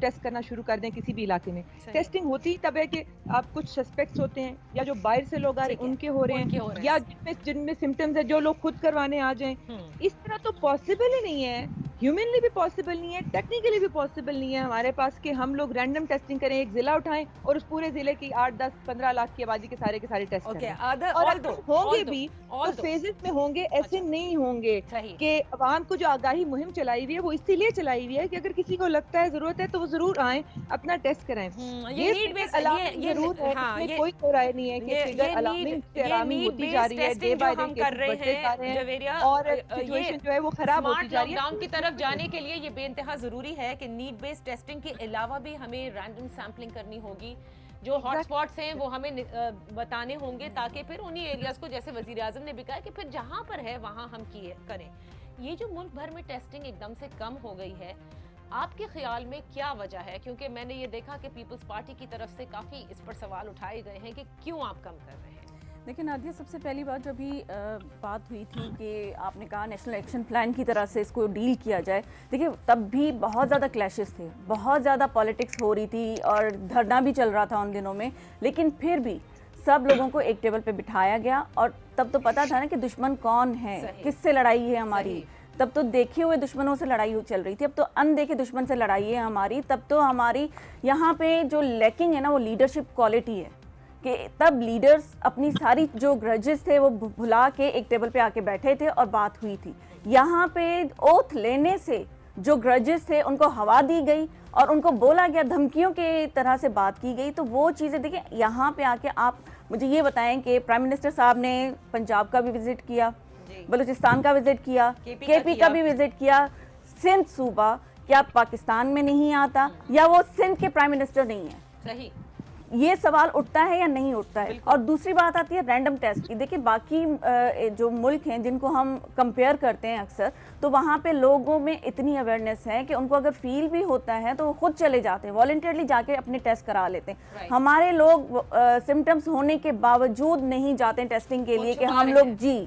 टेस्ट करना शुरू कर दें किसी भी इलाके में। टेस्टिंग होती तब है कि आप कुछ सस्पेक्ट्स होते हैं या जो बाहर से लोग आ रहे हैं उनके हो रहे हैं या जिनमें सिम्टम्स है जो लोग खुद करवाने आ जाएं। इस तरह तो पॉसिबल ही नहीं है, ह्यूमनली भी पॉसिबल नहीं है, टेक्निकली भी पॉसिबल नहीं है हमारे पास कि हम लोग रैंडम टेस्टिंग करें, एक जिला उठाएं और उस पूरे जिले की 8, 10, 15 लाख की आबादी के सारे टेस्ट करें। और होंगे भी तो फेजेस में होंगे, ऐसे नहीं होंगे कि अवाम को जो आगाही मुहिम चलाई हुई है वो इसीलिए चलाई हुई है कि अगर किसी को लगता है जरूरत है तो वो जरूर आए अपना टेस्ट कराएं। ये नीड बेस्ड जरूर है, इसमें कोई तो राय नहीं है कि फिगर अलार्मिंग होती जा रही है, डे बाय डे कर रहे हैं और सिचुएशन जो है वो खराब होती जा रही है। लॉकडाउन की तरफ जाने के लिए ये बेइंतहा जरूरी है कि नीड बेस्ड टेस्टिंग के अलावा भी हमें रैंडम सैंपलिंग करनी होगी, जो हॉटस्पॉट्स हैं वो हमें बताने होंगे ताकि फिर उन्हीं एरियाज को, जैसे वजीर आजम ने भी कहा कि फिर जहां पर है वहां हम करें। ये जो मुल्क भर में टेस्टिंग एकदम से कम हो गई है, आपके ख्याल में क्या वजह है? क्योंकि मैंने ये देखा कि पीपल्स पार्टी की तरफ से काफ़ी इस पर सवाल उठाए गए हैं कि क्यों आप कम कर रहे हैं। देखिए नादिया, सबसे पहली बात जो अभी बात हुई थी कि आपने कहा नेशनल एक्शन प्लान की तरह से इसको डील किया जाए, देखिए तब भी बहुत ज़्यादा क्लैशेस थे, बहुत ज़्यादा पॉलिटिक्स हो रही थी और धरना भी चल रहा था उन दिनों में, लेकिन फिर भी सब लोगों को एक टेबल पे बिठाया गया और तब तो पता था ना कि दुश्मन कौन है, किससे लड़ाई है हमारी। تب تو دیکھے ہوئے دشمنوں سے لڑائی چل رہی تھی, اب تو اندیکھے دشمن سے لڑائی ہے ہماری. تب تو ہماری یہاں پہ جو لیکنگ ہے نا وہ لیڈرشپ کوالٹی ہے, کہ تب لیڈرز اپنی ساری جو گرجز تھے وہ بھلا کے ایک ٹیبل پہ آ کے بیٹھے تھے اور بات ہوئی تھی. یہاں پہ اوتھ لینے سے جو گرجز تھے ان کو ہوا دی گئی اور ان کو بولا گیا, دھمکیوں کے طرح سے بات کی گئی. تو وہ چیزیں دیکھیں, یہاں پہ آ کے آپ مجھے یہ بتائیں کہ پرائم منسٹر صاحب نے پنجاب کا بھی وزٹ کیا, بلوچستان کا وزٹ کیا, کے پی کا بھی وزٹ کیا, سندھ صوبہ کیا پاکستان میں نہیں آتا یا وہ سندھ کے پرائم منسٹر نہیں ہے؟ صحیح, یہ سوال اٹھتا ہے یا نہیں اٹھتا ہے. اور دوسری بات آتی ہے رینڈم ٹیسٹ کی. دیکھیں باقی جو ملک ہیں جن کو ہم کمپیئر کرتے ہیں اکثر, تو وہاں پہ لوگوں میں اتنی اویئرنیس ہے کہ ان کو اگر فیل بھی ہوتا ہے تو وہ خود چلے جاتے ہیں, والنٹیئرلی جا کے اپنے ٹیسٹ کرا لیتے ہیں. ہمارے لوگ سمٹمز ہونے کے باوجود نہیں جاتے ہیں ٹیسٹنگ کے لیے کہ ہم لوگ جی.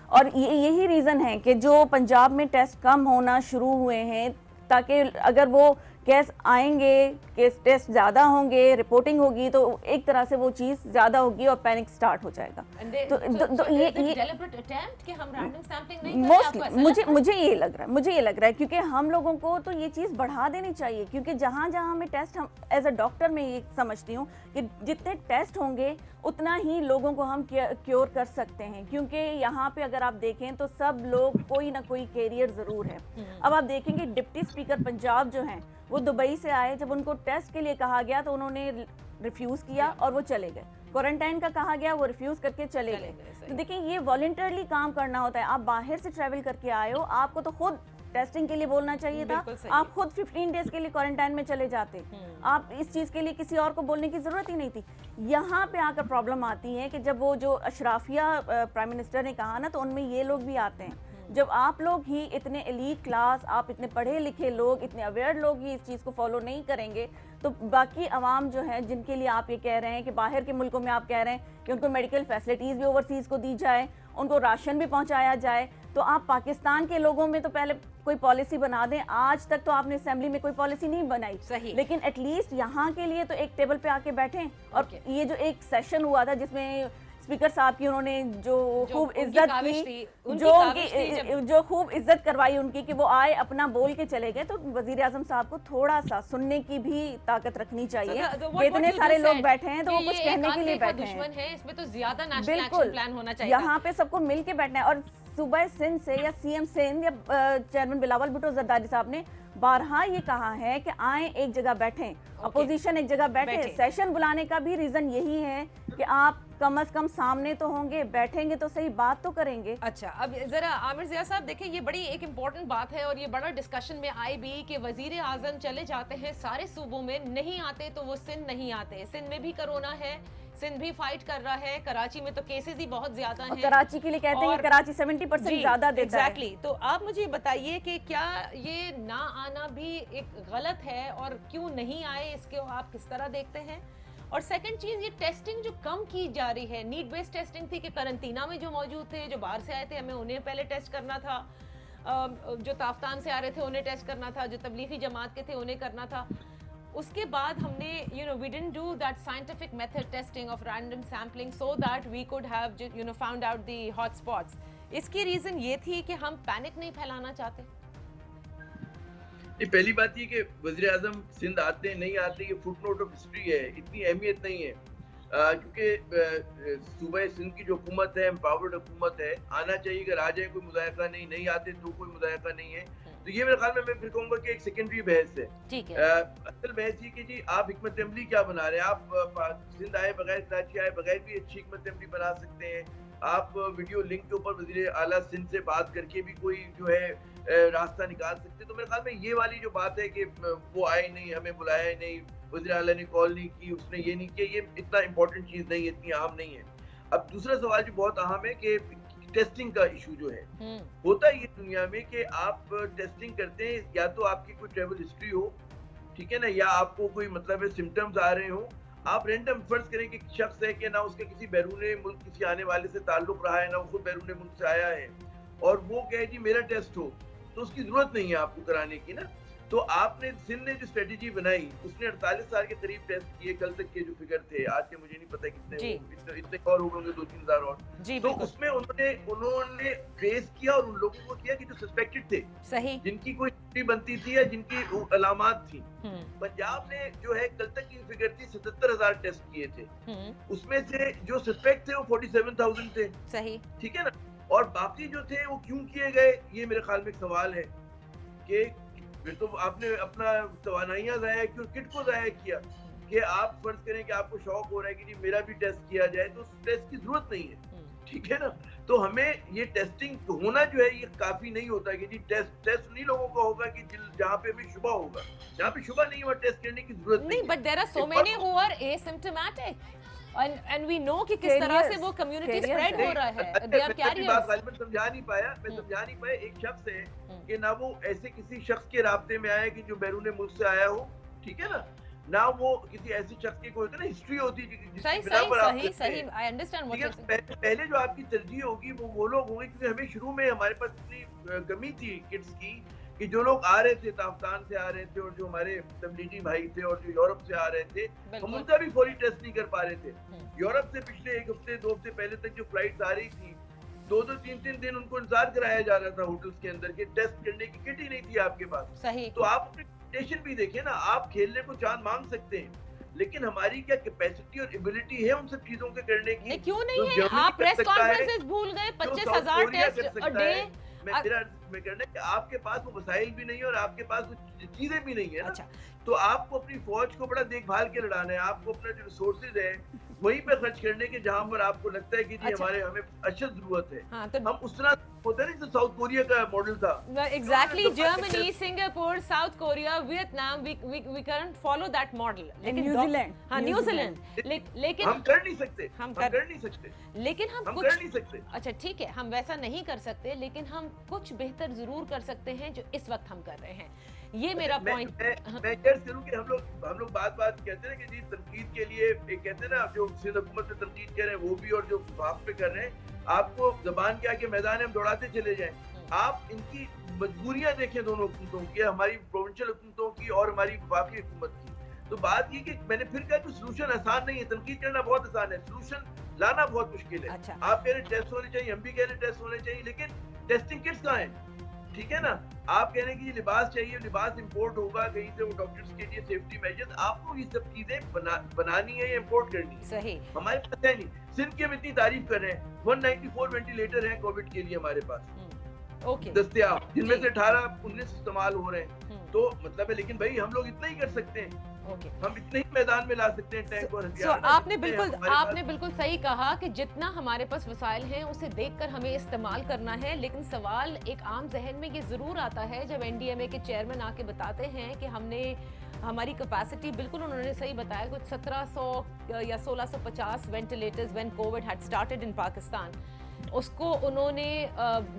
اور یہی ریزن ہے کہ جو پنجاب میں ٹیسٹ کم ہونا شروع ہوئے ہیں, تاکہ اگر وہ کیس آئیں گے, کیس ٹیسٹ زیادہ ہوں گے, رپورٹنگ ہوگی تو ایک طرح سے وہ چیز زیادہ ہوگی اور پینک سٹارٹ ہو جائے گا. مجھے یہ لگ رہا ہے کیونکہ ہم لوگوں کو تو یہ چیز بڑھا دینی چاہیے, کیونکہ جہاں ہمیں ٹیسٹ, ہم ایز اے ڈاکٹر میں یہ سمجھتی ہوں کہ جتنے ٹیسٹ ہوں گے اتنا ہی لوگوں کو ہم کیور کر سکتے ہیں. کیونکہ یہاں پہ اگر آپ دیکھیں تو سب لوگ کوئی نہ کوئی کیریئر ضرور ہے. اب آپ دیکھیں گے ڈپٹی اسپیکر پنجاب جو ہیں وہ دبئی سے آئے, جب ان کو ٹیسٹ کے لیے کہا گیا تو انہوں نے ریفیوز کیا اور وہ چلے گئے. کوارنٹائن کا کہا گیا, وہ ریفیوز کر کے چلے گئے. تو دیکھیں یہ والنٹرلی کام کرنا ہوتا ہے. آپ باہر سے ٹریول کر کے آئے ہو, آپ کو تو خود ٹیسٹنگ کے لیے بولنا چاہیے تھا, آپ خود 15 ڈیز کے لیے کوارنٹائن میں چلے جاتے. آپ اس چیز کے لیے کسی اور کو بولنے کی ضرورت ہی نہیں تھی. یہاں پہ آ کر پرابلم آتی ہے کہ جب وہ جو اشرافیہ پرائم منسٹر نے کہا نا, تو ان میں یہ لوگ بھی آتے ہیں. جب آپ لوگ ہی اتنے ایلیٹ کلاس, آپ اتنے پڑھے لکھے لوگ, اتنے اویئر لوگ ہی اس چیز کو فالو نہیں کریں گے, تو باقی عوام جو ہے جن کے لیے آپ یہ کہہ رہے ہیں کہ باہر کے ملکوں میں آپ کہہ رہے ہیں کہ ان کو میڈیکل فیسلٹیز بھی اوورسیز کو دی جائے, ان کو راشن بھی پہنچایا جائے, تو آپ پاکستان کے لوگوں میں تو پہلے کوئی پالیسی بنا دیں. آج تک تو آپ نے اسمبلی میں کوئی پالیسی نہیں بنائی, لیکن ایٹ لیسٹ یہاں کے لیے تو ایک ٹیبل پہ آ کے بیٹھیں. اور یہ جو ایک سیشن ہوا تھا جس میں اسپیکر صاحب کی انہوں نے جو خوب عزت کی, جو خوب عزت کروائی ان کی کہ وہ آئے اپنا بول کے چلے گئے, تو وزیر اعظم صاحب کو تھوڑا سا سننے کی بھی طاقت رکھنی چاہیے. کہ اتنے سارے لوگ بیٹھے ہیں تو وہ کچھ کہنے کے لیے بیٹھے ہیں. اس میں تو زیادہ نیشنل ایکشن پلان ہونا چاہیے. یہاں پہ سب کو مل کے بیٹھنا ہے. اور صوبہ سندھ سے یا سی ایم سندھ یا چیئرمین بلاول بھٹو زرداری صاحب نے بارہا یہ کہا ہے کہ آئیں ایک جگہ بیٹھیں, اپوزیشن ایک جگہ بیٹھے. سیشن بلانے کا بھی ریزن یہی ہے کہ آپ کم از کم سامنے تو ہوں گے, بیٹھیں گے تو صحیح بات تو کریں گے. اچھا, اب ذرا عامر ضیاء صاحب دیکھیں, یہ بڑی ایک امپورٹنٹ بات ہے اور یہ بڑا ڈسکشن میں آئے بھی کہ وزیر اعظم چلے جاتے ہیں سارے صوبوں میں, نہیں آتے تو وہ سندھ نہیں آتے. سندھ میں بھی کرونا ہے, سندھ بھی فائٹ کر رہا ہے, کراچی میں تو کیسز ہی بہت زیادہ ہیں. کراچی کے لیے کہتے ہیں کہ کراچی 70% زیادہ دیتا ہے. ایگزیکٹلی. تو آپ مجھے بتائیے کہ کیا یہ نہ آنا بھی ایک غلط ہے, اور کیوں نہیں آئے اس کو آپ کس طرح دیکھتے ہیں؟ اور سیکنڈ چیز, یہ ٹیسٹنگ جو کم کی جا رہی ہے, نیڈ بیس ٹیسٹنگ تھی کہ قرنطینہ میں جو موجود تھے, جو باہر سے آئے تھے, ہمیں انہیں پہلے ٹیسٹ کرنا تھا, جو تافتان سے آ رہے تھے انہیں ٹیسٹ کرنا تھا, جو تبلیغی جماعت کے تھے انہیں کرنا تھا. اس کے بعد ہم نے we didn't do that scientific method testing of random sampling so that we could have found out the hot spots. اس کی ریزن یہ تھی کہ ہم پینک نہیں پھیلانا چاہتے. پہلی بات یہ کہ وزیر اعظم سندھ آتے ہیں نہیں آتے, یہ فٹ نوٹ آف ہسٹری ہے, اتنی اہمیت نہیں ہے. کیونکہ صوبہ سندھ کی جو حکومت ہے, امپاورڈ حکومت ہے, آنا چاہیے. اگر آ جائے کوئی مذائقہ نہیں آتے تو کوئی مذائقہ نہیں ہے. تو یہ میرے خیال میں پھر کہوں گا کہ ایک سیکنڈری بحث ہے. اصل بحث یہ کہ جی آپ حکمت عملی کیا بنا رہے ہیں. آپ سندھ آئے بغیر, کراچی آئے بغیر بھی اچھی حکمت عملی بنا سکتے ہیں. آپ ویڈیو لنک کے اوپر وزیر اعلیٰ سندھ سے بات کر کے بھی کوئی جو ہے راستہ نکال سکتے. تو میرے خیال میں یہ والی جو بات ہے کہ وہ آئے نہیں, ہمیں بلایا نہیں, وزیر اعلیٰ نے کال نہیں کی, اس نے یہ نہیں کیا, یہ اتنا امپورٹنٹ چیز نہیں ہے, اتنی اہم نہیں ہے. اب دوسرا سوال جو بہت اہم ہے کہ ٹیسٹنگ کا ایشو جو ہے, ہوتا ہے یہ دنیا میں کہ آپ ٹیسٹنگ کرتے ہیں, یا تو آپ کی کوئی ٹریول ہسٹری ہو, ٹھیک ہے نا, یا آپ کو کوئی مطلب ہے سمٹمز آ رہے ہوں. آپ رینڈم فرض کریں کہ شخص ہے کہ نہ اس کے کسی بیرون ملک کسی آنے والے سے تعلق رہا ہے, نہ وہ خود بیرون ملک سے آیا ہے, اور وہ کہے جی میرا ٹیسٹ ہو, تو اس کی ضرورت نہیں ہے آپ کو کرانے کی نا. تو آپ نے سندھ نے جو اسٹریٹجی بنائی اس نے 48 سال کے قریب ٹیسٹ کیے کل تک کے جو فگر تھے، آج کے مجھے نہیں پتا کتنے اتنے اور ہو گئے 2-3 ہزار اور، تو اس میں انہوں نے ٹریس کیا اور ان لوگوں کو کیا کہ جو سسپیکٹڈ تھے، صحیح، جن کی کوئی چھٹی بنتی تھی یا جن کی علامات تھیں. پنجاب نے جو ہے کل تک کی فگر تھی 77,000 ٹیسٹ کیے تھے، اس میں سے جو سسپیکٹ تھے وہ 47,000 تھے. صحیح، ٹھیک ہے نا. اور باقی جو تھے وہ کیوں کیے گئے، یہ میرے خیال میں ایک سوال ہے کہ پھر تو آپ نے اپنا توانائیاں ضائع کی اور کٹ کو ضائع کیا کہ آپ فرض کریں کہ آپ کو شوق ہو رہا ہے کہ جی میرا بھی ٹیسٹ کیا جائے، تو اس ٹیسٹ کی ضرورت نہیں ہے. ٹھیک ہے نا. تو ہمیں یہ ٹیسٹنگ ہونا جو ہے یہ کافی نہیں ہوتا کہ جی ٹیسٹ نہیں لوگوں کا ہوگا کہ جہاں پہ ہمیں شبہ ہوگا، جہاں پہ شبہ نہیں ہوا ٹیسٹ کرنے کی ضرورت نہیں. But there are so many who are asymptomatic and we know کہ کس طرح سے وہ کمیونٹی اسپریڈ ہو رہا ہے. they are carriers. میں سمجھا نہیں پایا ایک شخص ہے کہ نہ وہ ایسے کسی شخص کے رابطے میں آیا کہ جو بیرون ملک سے آیا ہو، ٹھیک ہے نا، نہ وہ کسی ایسے شخص کی کوئی نا ہسٹری ہوتی صحیح I understand what you're saying. پہلے جو آپ کی ترجیح ہوگی وہ لوگ ہوں گے، کیونکہ ہمیں شروع میں ہمارے پاس اتنی کمی تھی کٹس کی کہ جو لوگ آ رہے تھے تافتان سے آ رہے تھے اور جو ہمارے تبلیغی بھائی تھے اور جو یورپ سے آ رہے تھے ہم ان کا بھی فوری ٹیسٹ نہیں کر پا رہے تھے. یورپ سے پچھلے ایک ہفتے 2 ہفتے پہلے تک جو فلائٹس آ رہی تھی 2-3 دن ان کو انتظار کرایا جا رہا تھا ہوٹلز کے اندر کہ ٹیسٹ کرنے کی کٹ ہی نہیں تھی آپ کے پاس. صحیح. تو آپ اپنی ٹیشن بھی دیکھیں نا، آپ کھیلنے کو چاند مانگ سکتے ہیں لیکن ہماری کیا کیپیسٹی اور ایبلٹی ہے ان سب چیزوں کے کرنے کی؟ کیوں نہیں ہے؟ آپ پریس کانفرنسز بھول گئے، 25,000 ٹیسٹ ا ڈے. میں کرنا کہ آپ کے پاس وہ وسائل بھی نہیں ہے اور آپ کے پاس وہ چیزیں بھی نہیں ہے نا. تو آپ کو اپنی فوج کو بڑا دیکھ بھال کے لڑانا ہے، آپ کو اپنا جو ریسورسز ہے وہیں پہ خرچ کرنے کے جہاں پر آپ کو لگتا ہے کہ جی ہمیں اشد ضرورت ہے. ہم اس طرح ہوتا ہے نا جیسے ساؤتھ کوریا کا ماڈل تھا. Exactly. Germany, Singapore, South Korea, Vietnam, we can't follow that model. لیکن نیوزی لینڈ لیکن ہم کر نہیں سکتے لیکن ہم کر نہیں سکتے. اچھا ٹھیک ہے، ہم ویسا نہیں کر سکتے لیکن ہم کچھ بہتر ضرور کر سکتے ہیں جو اس وقت ہم کر رہے ہیں. یہ میرا پوائنٹ. میں کہہ کروں کہ ہم لوگ بات کہتے ہیں کہ جی تنقید کے لیے ایک کہتے ہیں نا جو سندھ حکومت میں تنقید کر رہے ہیں وہ بھی اور جو وفاق پہ کر رہے ہیں، آپ کو زبان کے آگے میدان میں ہم دوڑاتے چلے جائیں. آپ ان کی مجبوریاں دیکھیں دونوں حکومتوں کی، ہماری پروونشل حکومتوں کی اور ہماری وفاقی حکومت کی. تو بات یہ کہ میں نے پھر کہا کہ سولوشن آسان نہیں ہے. تنقید کرنا بہت آسان ہے، سولوشن لانا بہت مشکل ہے. آپ کہہ رہے ٹیسٹ ہونے چاہیے، ہم بھی کہہ رہے ٹیسٹ ہونے چاہیے، لیکن ٹیسٹنگ کٹس کہاں ہیں؟ ٹھیک ہے نا. آپ کہہ رہے ہیں کہ یہ لباس چاہیے، لباس امپورٹ ہوگا کہیں سے، وہ ڈاکٹرز کے لیے سیفٹی میجرز، آپ کو یہ سب چیزیں بنانی ہے یا امپورٹ کرنی ہے. صحیح. ہمارے پاس ہے نہیں. سندھ کی ہم اتنی تعریف کر رہے ہیں، 194 وینٹیلیٹر ہیں کووڈ کے لیے ہمارے پاس دستیاب، جن میں سے 18-19 استعمال ہو رہے ہیں. تو مطلب ہے لیکن بھائی ہم لوگ اتنا ہی کر سکتے ہیں، ہم اتنے ہی میدان میں لا سکتے ہیں ٹینک اور ہتھیار. آپ نے بالکل صحیح کہا کہ جتنا ہمارے پاس وسائل ہیں اسے دیکھ کر ہمیں استعمال کرنا ہے. لیکن سوال ایک عام ذہن میں یہ ضرور آتا ہے جب NDMA کے چیئرمین آ کے بتاتے ہیں کہ ہم نے ہماری کیپیسٹی، بالکل انہوں نے صحیح بتایا، کچھ 1700 یا 1650 ventilators when COVID had started in Pakistan, اس کو انہوں نے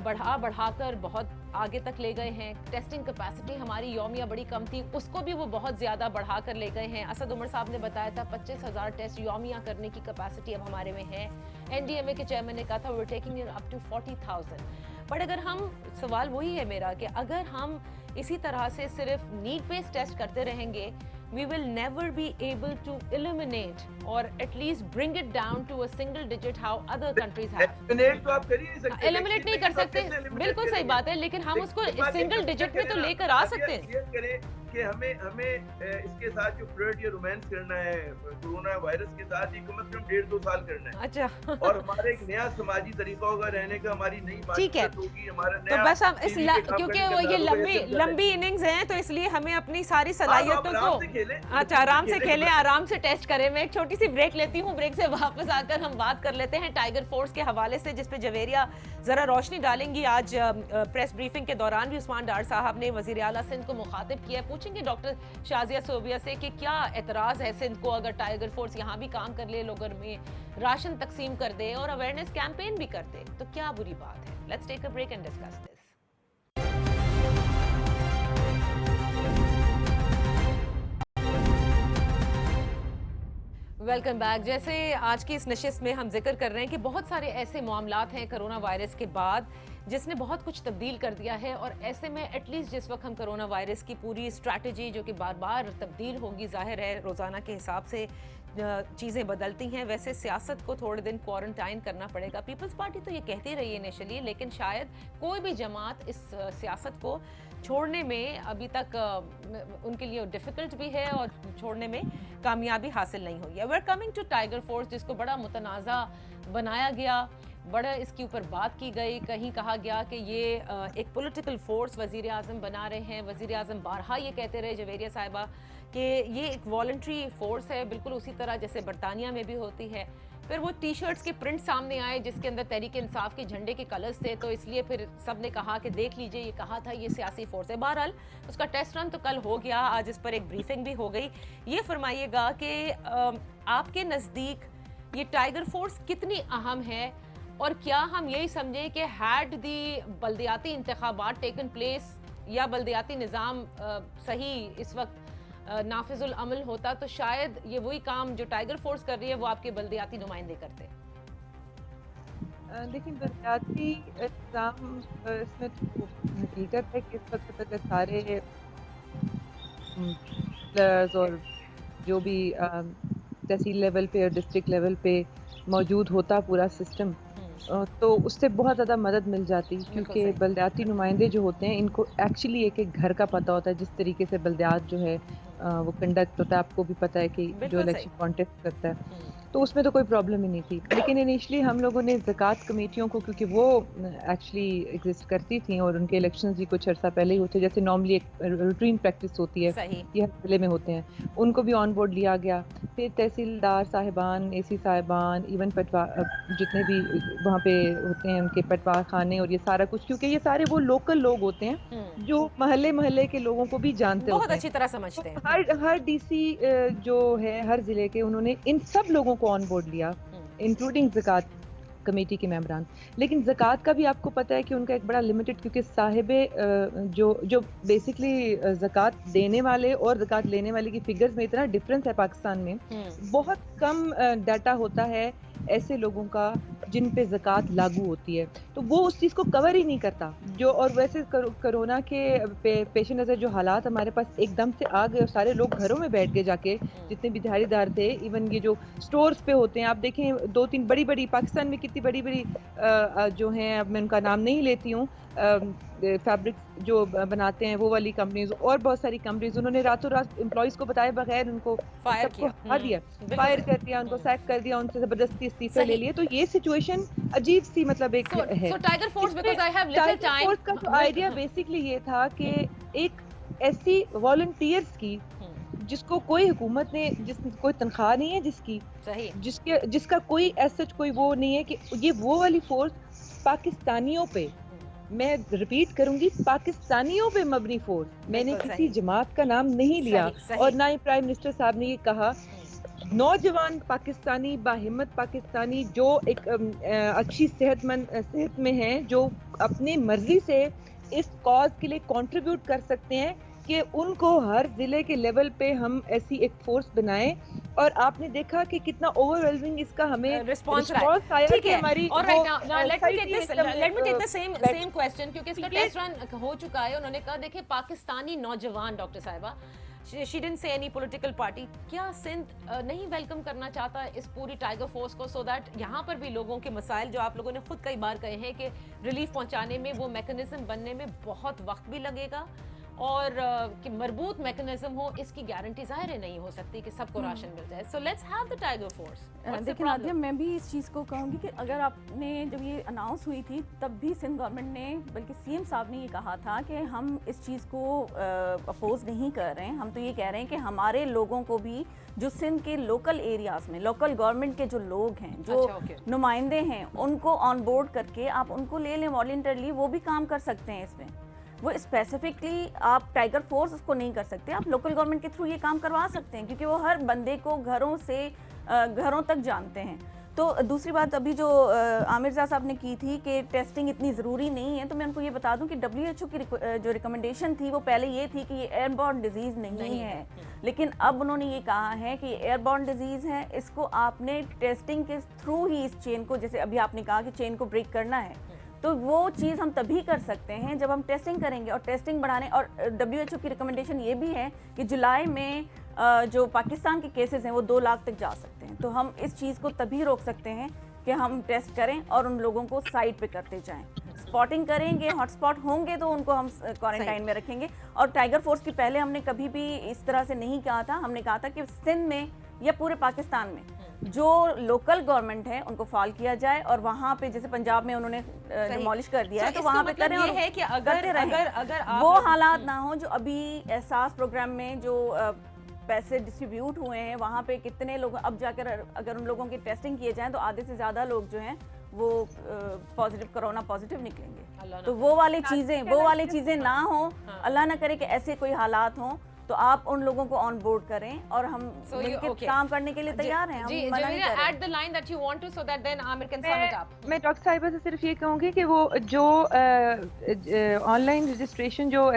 بڑھا کر بہت آگے تک لے گئے ہیں. ٹیسٹنگ کیپیسٹی ہماری یومیہ بڑی کم تھی، اس کو بھی وہ بہت زیادہ بڑھا کر لے گئے ہیں. اسد عمر صاحب نے بتایا تھا 25,000 ٹیسٹ یومیہ کرنے کی کیپیسٹی اب ہمارے میں ہے. NDMA کے چیئرمین نے کہا تھا we're taking it up to 40,000. But اگر ہم، سوال وہی ہے میرا کہ اگر ہم اسی طرح سے صرف نیڈ بیس ٹیسٹ کرتے رہیں گے we will never be able to eliminate or at least bring it down to a single digit how other countries have. Eliminate نہیں کر سکتے، بالکل صحیح بات ہے، لیکن ہم اس کو single digit میں تو لے کر آ سکتے ہیں. کہ ہمیں اس کے ساتھ جو فلرٹ یا رومانس کرنا ہے کورونا وائرس کے ساتھ، یہ کم از کم 1.5-2 سال کرنا ہے. اچھا. اور ہمارا ایک نیا سماجی طریقہ ہوگا رہنے کا، ہماری نئی ٹھیک ہے. ہوگی ہمارا تو بس ہم اس کیونکہ یہ لمبی اننگز ہیں تو اس لیے ہمیں اپنی ساری صلاحیتوں کو اچھا آرام سے کھیلیں، آرام سے ٹیسٹ کریں. میں ایک چھوٹی سی بریک لیتی ہوں، بریک سے واپس آ کر ہم بات کر لیتے ہیں ٹائیگر فورس کے حوالے سے، جس پہ جویریہ ذرا روشنی ڈالیں گی. آج پریس بریفنگ کے دوران بھی عثمان ڈار صاحب نے وزیر اعلیٰ سندھ کو مخاطب کیا. پوچھیں گے ڈاکٹر شازیہ صوبیہ سے کہ کیا اعتراض ہے سندھ کو اگر ٹائیگر فورس یہاں بھی کام کر لے، لوگوں میں راشن تقسیم کر دے اور اویئرنیس کیمپین بھی کر دے، تو کیا بری بات ہے؟ Let's take a break and discuss this. Welcome back. جیسے آج کی اس نشست میں ہم ذکر کر رہے ہیں کہ بہت سارے ایسے معاملات ہیں کرونا وائرس کے بعد जिसने बहुत कुछ तब्दील कर दिया है। और ऐसे में एटलीस्ट जिस वक्त हम कोरोना वायरस की पूरी स्ट्रैटेजी जो कि बार बार तब्दील होगी, ज़ाहिर है रोज़ाना के हिसाब से चीज़ें बदलती हैं, वैसे सियासत को थोड़े दिन क्वारंटाइन करना पड़ेगा। पीपल्स पार्टी तो ये कहती रही है इनिशियली, लेकिन शायद कोई भी जमात इस सियासत को छोड़ने में अभी तक उनके लिए डिफ़िकल्ट भी है और छोड़ने में कामयाबी हासिल नहीं हुई है। We are coming to Tiger Force, जिसको बड़ा मुतनाज़ा बनाया गया, बड़ा इसके ऊपर बात की गई। कहीं कहा गया कि ये एक पॉलिटिकल फोर्स वज़ीर आज़म बना रहे हैं। वज़ीर आज़म बारहा ये कहते रहे जवेरिया साहिबा कि ये एक वॉलंटरी फोर्स है, बिल्कुल उसी तरह जैसे बरतानिया में भी होती है। फिर वो टी शर्ट्स के प्रिंट सामने आए जिसके अंदर तहरीक इंसाफ के झंडे के कलर्स थे, तो इसलिए फिर सब ने कहा कि देख लीजिए ये कहा था ये सियासी फोर्स है। बहरहाल उसका टेस्ट रन तो कल हो गया, आज इस पर एक ब्रीफिंग भी हो गई। ये फरमाइएगा कि आपके नज़दीक ये टाइगर फोर्स कितनी अहम है, और क्या हम यही समझें कि हैड दी बल्दियाती इंतखाबात टेकन प्लेस या बल्दियाती निज़ाम सही इस वक्त नाफिजुल अमल होता, तो शायद ये वही काम जो टाइगर फोर्स कर रही है वो आपके बल्दियाती नुमाइंदे करते। लेकिन बल्दियाती इंतजाम इसमें तो हकीकत है कि इस वक्त तक सारे और जो भी तहसील लेवल पे और डिस्ट्रिक्ट लेवल पे मौजूद होता पूरा सिस्टम, तो उससे बहुत ज़्यादा मदद मिल जाती, क्योंकि बल्दियाती नुमाइंदे जो होते हैं इनको एक्चुअली एक एक घर का पता होता है। जिस तरीके से बल्दियात जो है वो कंडक्ट होता है, आपको भी पता है कि जो इलेक्शन कॉन्टेस्ट करता है, तो उसमें तो कोई प्रॉब्लम ही नहीं थी। लेकिन इनिशियली हम लोगों ने ज़कात कमेटियों को, क्योंकि वो एक्चुअली एग्जिस्ट करती थी और उनके इलेक्शंस भी कुछ अर्सा पहले ही होते, जैसे नॉर्मली एक रूटीन प्रैक्टिस होती है, ये हर ज़िले में होते हैं, उनको भी ऑन बोर्ड लिया गया। फिर तहसीलदार साहिबान, एसी साहिबान, इवन पटवा जितने भी वहाँ पे होते हैं उनके पटवार खाने और ये सारा कुछ, क्योंकि ये सारे वो लोकल लोग होते हैं जो महल्ले महल्ले के लोगों को भी जानते बहुत होते हैं, अच्छी तरह समझते हैं। हर डीसी जो है हर जिले के, उन्होंने इन सब लोगों को ऑन बोर्ड लिया, इंक्लूडिंग ज़कात कमेटी के मेंबरान। लेकिन ज़कात का भी आपको पता है कि उनका एक बड़ा लिमिटेड, क्योंकि साहिबे जो बेसिकली ज़कात देने वाले और ज़कात लेने वाले की फिगर्स में इतना डिफरेंस है पाकिस्तान में, बहुत कम डाटा होता है ऐसे लोगों का जिन पे ज़कात लागू होती है, तो वो उस चीज़ को कवर ही नहीं करता जो। और वैसे कोरोना के पेश नज़र जो हालात हमारे पास एकदम से आ गए और सारे लोग घरों में बैठ गए जाके, जितने भी दिहाड़ीदार थे, इवन ये जो स्टोर्स पे होते हैं, आप देखें 2-3 बड़ी पाकिस्तान में कितनी बड़ी जो हैं, अब मैं उनका नाम नहीं लेती हूँ, फैब्रिक जो बनाते हैं वो वाली कंपनीज और बहुत सारी कंपनीज, उन्होंने रातों रात एम्प्लॉइज को बताए बगैर उनको फायर कर दिया, उनको सैक कर दिया, उनसे जबरदस्ती इस्तीफे ले लिए। तो ये सिचुएशन अजीब सी मतलब एक है। Tiger force, because I have little time, force का तो आइडिया बेसिकली ये था कि एक ऐसी वॉलंटियर्स की जिसको कोई हुकूमत ने, कोई तनख्वाह नहीं है जिसकी, जिसका कोई ऐसा कोई वो नहीं है, कि ये वो वाली फोर्स पाकिस्तानियों पे, मैं रिपीट करूंगी, पाकिस्तानियों पे मबनी फोर्स, मैंने किसी जमात का नाम नहीं लिया, और ना ही प्राइम मिनिस्टर साहब ने ये कहा। नौजवान पाकिस्तानी, बाहिम्मत पाकिस्तानी जो एक अच्छी सेहत में हैं, जो अपनी मर्जी से इस कॉज के लिए कंट्रीब्यूट कर सकते हैं, कि उनको हर जिले के लेवल पे हम ऐसी एक फोर्स बनाएं। और आपने देखा कि कितना ओवरवेलमिंग इसका हमें रिस्पांस आया कि हमारी let me take the same question, क्योंकि इसका टेस्ट रन हो चुका है। उन्होंने कहा देखिए पाकिस्तानी नौजवान, डॉक्टर साहिबा, she didn't say any political party, क्या सिंध नहीं वेलकम करना चाहता इस पूरी टाइगर फोर्स को, सो दैट यहाँ पर भी लोगों के मसाइल जो आप लोगों ने खुद कई बार कहे हैं कि रिलीफ पहुँचाने में वो मैकेनिज्म बनने में बहुत वक्त भी लगेगा, और कि मरबूत मैकेनिज्म हो, इसकी गारंटी ज़ाहिर है नहीं हो सकती कि सबको राशन मिल जाए। So let's have the tiger force. देखिए नादिया, मैं भी इस चीज़ को कहूँगी कि अगर आपने जब ये अनाउंस हुई थी तब भी सिंध गवर्नमेंट ने, बल्कि सीएम साहब ने ये कहा था कि हम इस चीज़ को अपोज नहीं कर रहे हैं, हम तो ये कह रहे हैं कि हमारे लोगों को भी, जो सिंध के लोकल एरियाज़ में लोकल गवर्नमेंट के जो लोग हैं, जो नुमाइंदे हैं, उनको ऑन बोर्ड करके आप उनको ले लें वॉलंटरली, वो भी काम कर सकते हैं इसमें। वो स्पेसिफिकली आप टाइगर फोर्स उसको नहीं कर सकते, आप लोकल गवर्नमेंट के थ्रू ये काम करवा सकते हैं, क्योंकि वो हर बंदे को घरों तक जानते हैं। तो दूसरी बात अभी जो आमिर साहब ने की थी कि टेस्टिंग इतनी ज़रूरी नहीं है, तो मैं उनको ये बता दूं कि WHO की जो रिकमेंडेशन थी वो पहले ये थी कि ये एयरबॉर्न डिजीज़ नहीं है, लेकिन अब उन्होंने ये कहा है कि एयरबॉर्न डिजीज़ है, इसको आपने टेस्टिंग के थ्रू ही इस चेन को, जैसे अभी आपने कहा कि चेन को ब्रेक करना है, تو وہ چیز ہم تبھی کر سکتے ہیں جب ہم ٹیسٹنگ کریں گے, اور ٹیسٹنگ بڑھانے, اور WHO کی ریکمنڈیشن یہ بھی ہے کہ جولائی میں جو پاکستان کے کیسز ہیں وہ 2 لاکھ تک جا سکتے ہیں. تو ہم اس چیز کو تبھی روک سکتے ہیں کہ ہم ٹیسٹ کریں اور ان لوگوں کو سائٹ پہ کرتے جائیں. اسپاٹنگ کریں گے, ہاٹ اسپاٹ ہوں گے تو ان کو ہم کوارنٹائن میں رکھیں گے. اور ٹائیگر فورس کی پہلے ہم نے کبھی بھی اس طرح سے نہیں کہا تھا, ہم نے کہا تھا کہ سندھ میں یا پورے پاکستان میں جو لوکل گورنمنٹ ہے ان کو فال کیا جائے, اور وہاں پہ جیسے پنجاب میں انہوں نے ڈیمولش کر دیا ہے تو وہاں پہ کریں, اور کرتے رہیں. وہ حالات نہ ہوں جو ابھی احساس پروگرام میں جو پیسے ڈسٹریبیوٹ ہوئے ہیں وہاں پہ کتنے لوگ, اب جا کر اگر ان لوگوں کی ٹیسٹنگ کیے جائیں تو آدھے سے زیادہ لوگ جو ہیں وہ پازیٹیو, کرونا پازیٹیو نکلیں گے. تو وہ والی چیزیں نہ ہوں, اللہ نہ کرے کہ ایسے کوئی حالات ہوں, تو آپ ان لوگوں کو آن بورڈ کریں اور ہم مل کے کام کرنے کے لیے تیار ہیں. میں ڈاکٹر صاحبہ سے صرف یہ کہوں گی کہ وہ جو آن لائن رجسٹریشن جو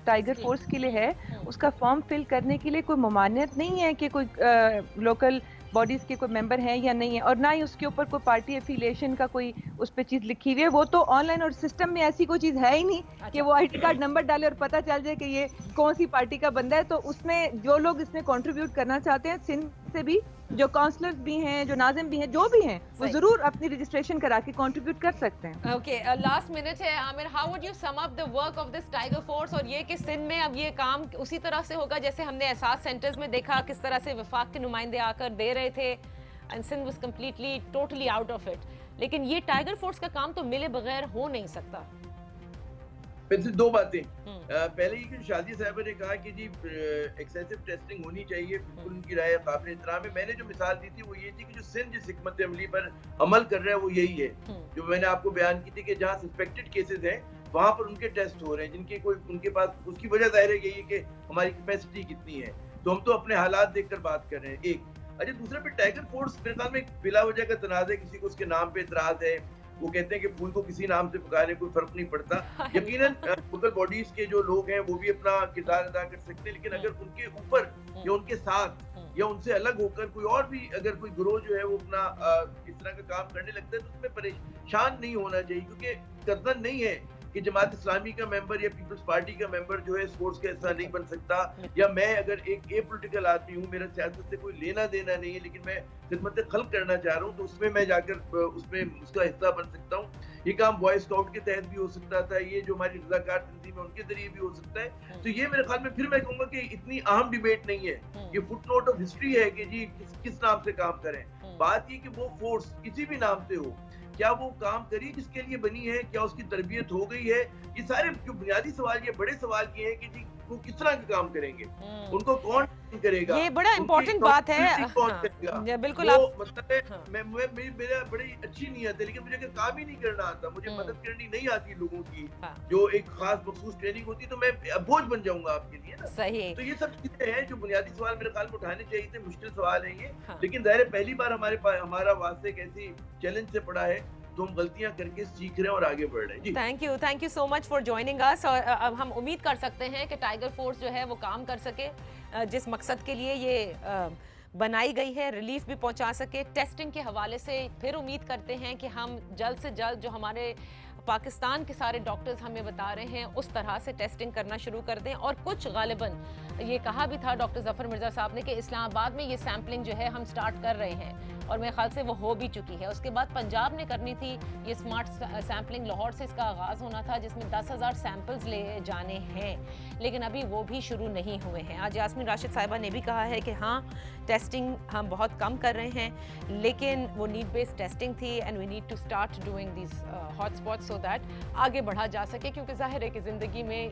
ٹائیگر فورس کے لیے ہے اس کا فارم فل کرنے کے لیے کوئی ممانعت نہیں ہے کہ کوئی لوکل باڈیز کے کوئی ممبر ہیں یا نہیں ہے, اور نہ ہی اس کے اوپر کوئی پارٹی ایفیلیشن کا کوئی اس پہ چیز لکھی ہوئی ہے. وہ تو آن لائن, اور سسٹم میں ایسی کوئی چیز ہے ہی نہیں کہ وہ ID کارڈ نمبر ڈالے اور پتہ چل جائے کہ یہ کون سی پارٹی کا بندہ ہے. تو اس میں جو لوگ اس میں کنٹریبیوٹ کرنا چاہتے ہیں سندھ سے بھی, جو کاؤنسلرز بھی ہیں, جو ناظم بھی ہیں, جو بھی ہیں, وہ ضرور اپنی رجسٹریشن کرا کے کنٹریبیوٹ کر سکتے ہیں. اوکے, لاسٹ منٹ ہے Aamir, how would you sum up the work of this Tiger Force, اور یہ کہ سندھ میں اب یہ کام اسی طرح سے ہوگا جیسے ہم نے احساس سینٹرز میں دیکھا کس طرح سے وفاق کے نمائندے آ کر دے رہے تھے, and Sindh was completely totally out of it. لیکن یہ ٹائیگر فورس کا کام تو ملے بغیر ہو نہیں سکتا. پھر سے 2 باتیں. پہلے یہ کہ شادی صاحبہ نے کہا کہ جی ایکسیسو ٹیسٹنگ ہونی چاہیے, بالکل ان کی رائے قابل احترام ہے. میں نے جو مثال دی تھی وہ یہ تھی کہ جو سندھ جس حکمت عملی پر عمل کر رہا ہے وہ یہی ہے جو میں نے آپ کو بیان کی تھی کہ جہاں سسپیکٹڈ کیسز ہیں وہاں پر ان کے ٹیسٹ ہو رہے ہیں, جن کے کوئی ان کے پاس, اس کی وجہ ظاہر ہے یہی ہے کہ ہماری کیپیسٹی کتنی ہے. تو ہم تو اپنے حالات دیکھ کر بات کر رہے ہیں. ایک اچھا, دوسرے پہ ٹائیگر فورس میرے خیال میں بلا وجہ کا تنازع ہے, کسی کو اس کے نام پہ اعتراض ہے, وہ کہتے ہیں کہ پھول کو کسی نام سے پکارے کوئی فرق نہیں پڑتا. یقیناً لوکل باڈیز کے جو لوگ ہیں وہ بھی اپنا کردار ادا کر سکتے ہیں, لیکن اگر ان کے اوپر یا ان کے ساتھ یا ان سے الگ ہو کر کوئی اور بھی اگر کوئی گروہ جو ہے وہ اپنا اس طرح کا کام کرنے لگتا ہے تو اس میں پریشان نہیں ہونا چاہیے, کیونکہ قصدن نہیں ہے کہ جماعت اسلامی کا ممبر یا پیپلز پارٹی کا ممبر جو ہے سپورٹس کا حصہ نہیں بن سکتا, یا میں اگر ایک پولیٹیکل آدمی ہوں, میرا سیاست سے کوئی لینا دینا نہیں ہے, لیکن میں خدمت خلق کرنا چاہ رہا ہوں تو اس میں میں جا کر اس کا حصہ بن سکتا ہوں. یہ کام بوائے اسکاؤٹ کے تحت بھی ہو سکتا تھا, یہ جو ہماری رضاکار تنظیم ہے ان کے ذریعے بھی ہو سکتا ہے. تو یہ میرے خیال میں پھر میں کہوں گا کہ اتنی اہم ڈیبیٹ نہیں ہے, یہ فٹ نوٹ آف ہسٹری ہے کہ جی کس نام سے کام کریں. بات یہ کہ وہ فورس کسی بھی نام سے ہو, کیا وہ کام کری جس کے لیے بنی ہے, کیا اس کی تربیت ہو گئی ہے. یہ سارے جو بنیادی سوال, یہ بڑے سوال یہ ہیں کہ جی وہ کس طرح کا کام کریں گے, ان کو کون کرے گا, یہ بڑا امپورٹنٹ بات ہے. بالکل مطلب میرا بڑی اچھی نیت ہے, لیکن مجھے اگر کام ہی نہیں کرنا آتا, مجھے مدد کرنی نہیں آتی لوگوں کی, جو ایک خاص مخصوص ٹریننگ ہوتی, تو میں بوجھ بن جاؤں گا آپ کے لیے. صحیح. تو یہ سب چیزیں ہیں جو بنیادی سوال میرے خیال میں اٹھانے چاہیے تھے. مشکل سوال ہیں یہ, لیکن ظاہر پہلی بار ہمارا واسطے ایک ایسی چیلنج سے پڑا ہے تو ہم غلطیاں کر کے سیکھ رہے ہیں اور آگے بڑھ رہے ہیں. جی thank you so much for joining اس, اور اب ہم امید کر سکتے ہیں کہ ٹائیگر فورس جو ہے وہ کام کر سکے جس مقصد کے لیے یہ بنائی گئی ہے, ریلیف بھی پہنچا سکے. ٹیسٹنگ کے حوالے سے پھر امید کرتے ہیں کہ ہم جلد سے جلد جو ہمارے پاکستان کے سارے ڈاکٹرز ہمیں بتا رہے ہیں اس طرح سے ٹیسٹنگ کرنا شروع کر دیں. اور کچھ غالباً یہ کہا بھی تھا ڈاکٹر ظفر مرزا صاحب نے کہ اسلام آباد میں یہ سیمپلنگ جو ہے ہم سٹارٹ کر رہے ہیں, اور میرے خیال سے وہ ہو بھی چکی ہے. اس کے بعد پنجاب نے کرنی تھی یہ سمارٹ سیمپلنگ, لاہور سے اس کا آغاز ہونا تھا جس میں 10,000 سیمپلز لے جانے ہیں, لیکن ابھی وہ بھی شروع نہیں ہوئے ہیں. آج یاسمین راشد صاحبہ نے بھی کہا ہے کہ ہاں ٹیسٹنگ ہم بہت کم کر رہے ہیں, لیکن وہ نیڈ بیسڈ ٹیسٹنگ تھی, and we need to start doing these hot spots so that آگے بڑھا جا سکے. کیونکہ ظاہر ہے کہ زندگی میں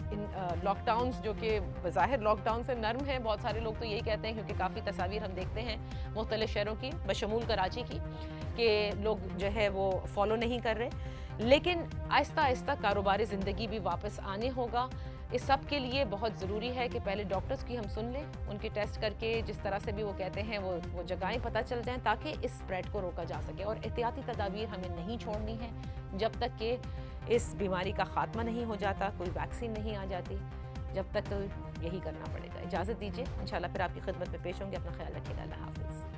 لاک ڈاؤنس جو کہ بظاہر لاک ڈاؤن سے نرم ہیں, بہت سارے لوگ تو یہی کہتے ہیں, کیونکہ کافی تصاویر ہم دیکھتے ہیں مختلف شہروں کی بشمول کراچی کی کہ لوگ جو ہے وہ فالو نہیں کر رہے, لیکن آہستہ آہستہ کاروباری زندگی بھی واپس آنے ہوگا. اس سب کے لیے بہت ضروری ہے کہ پہلے ڈاکٹرز کی ہم سن لیں, ان کے ٹیسٹ کر کے جس طرح سے بھی وہ کہتے ہیں وہ جگہیں پتہ چل جائیں تاکہ اس اسپریڈ کو روکا جا سکے. اور احتیاطی تدابیر ہمیں نہیں چھوڑنی ہے جب تک کہ اس بیماری کا خاتمہ نہیں ہو جاتا, کوئی ویکسین نہیں آ جاتی, جب تک تو یہی کرنا پڑے گا. اجازت دیجیے, انشاءاللہ پھر آپ کی خدمت میں پیش ہوں گے. اپنا خیال رکھیے گا. اللہ حافظ.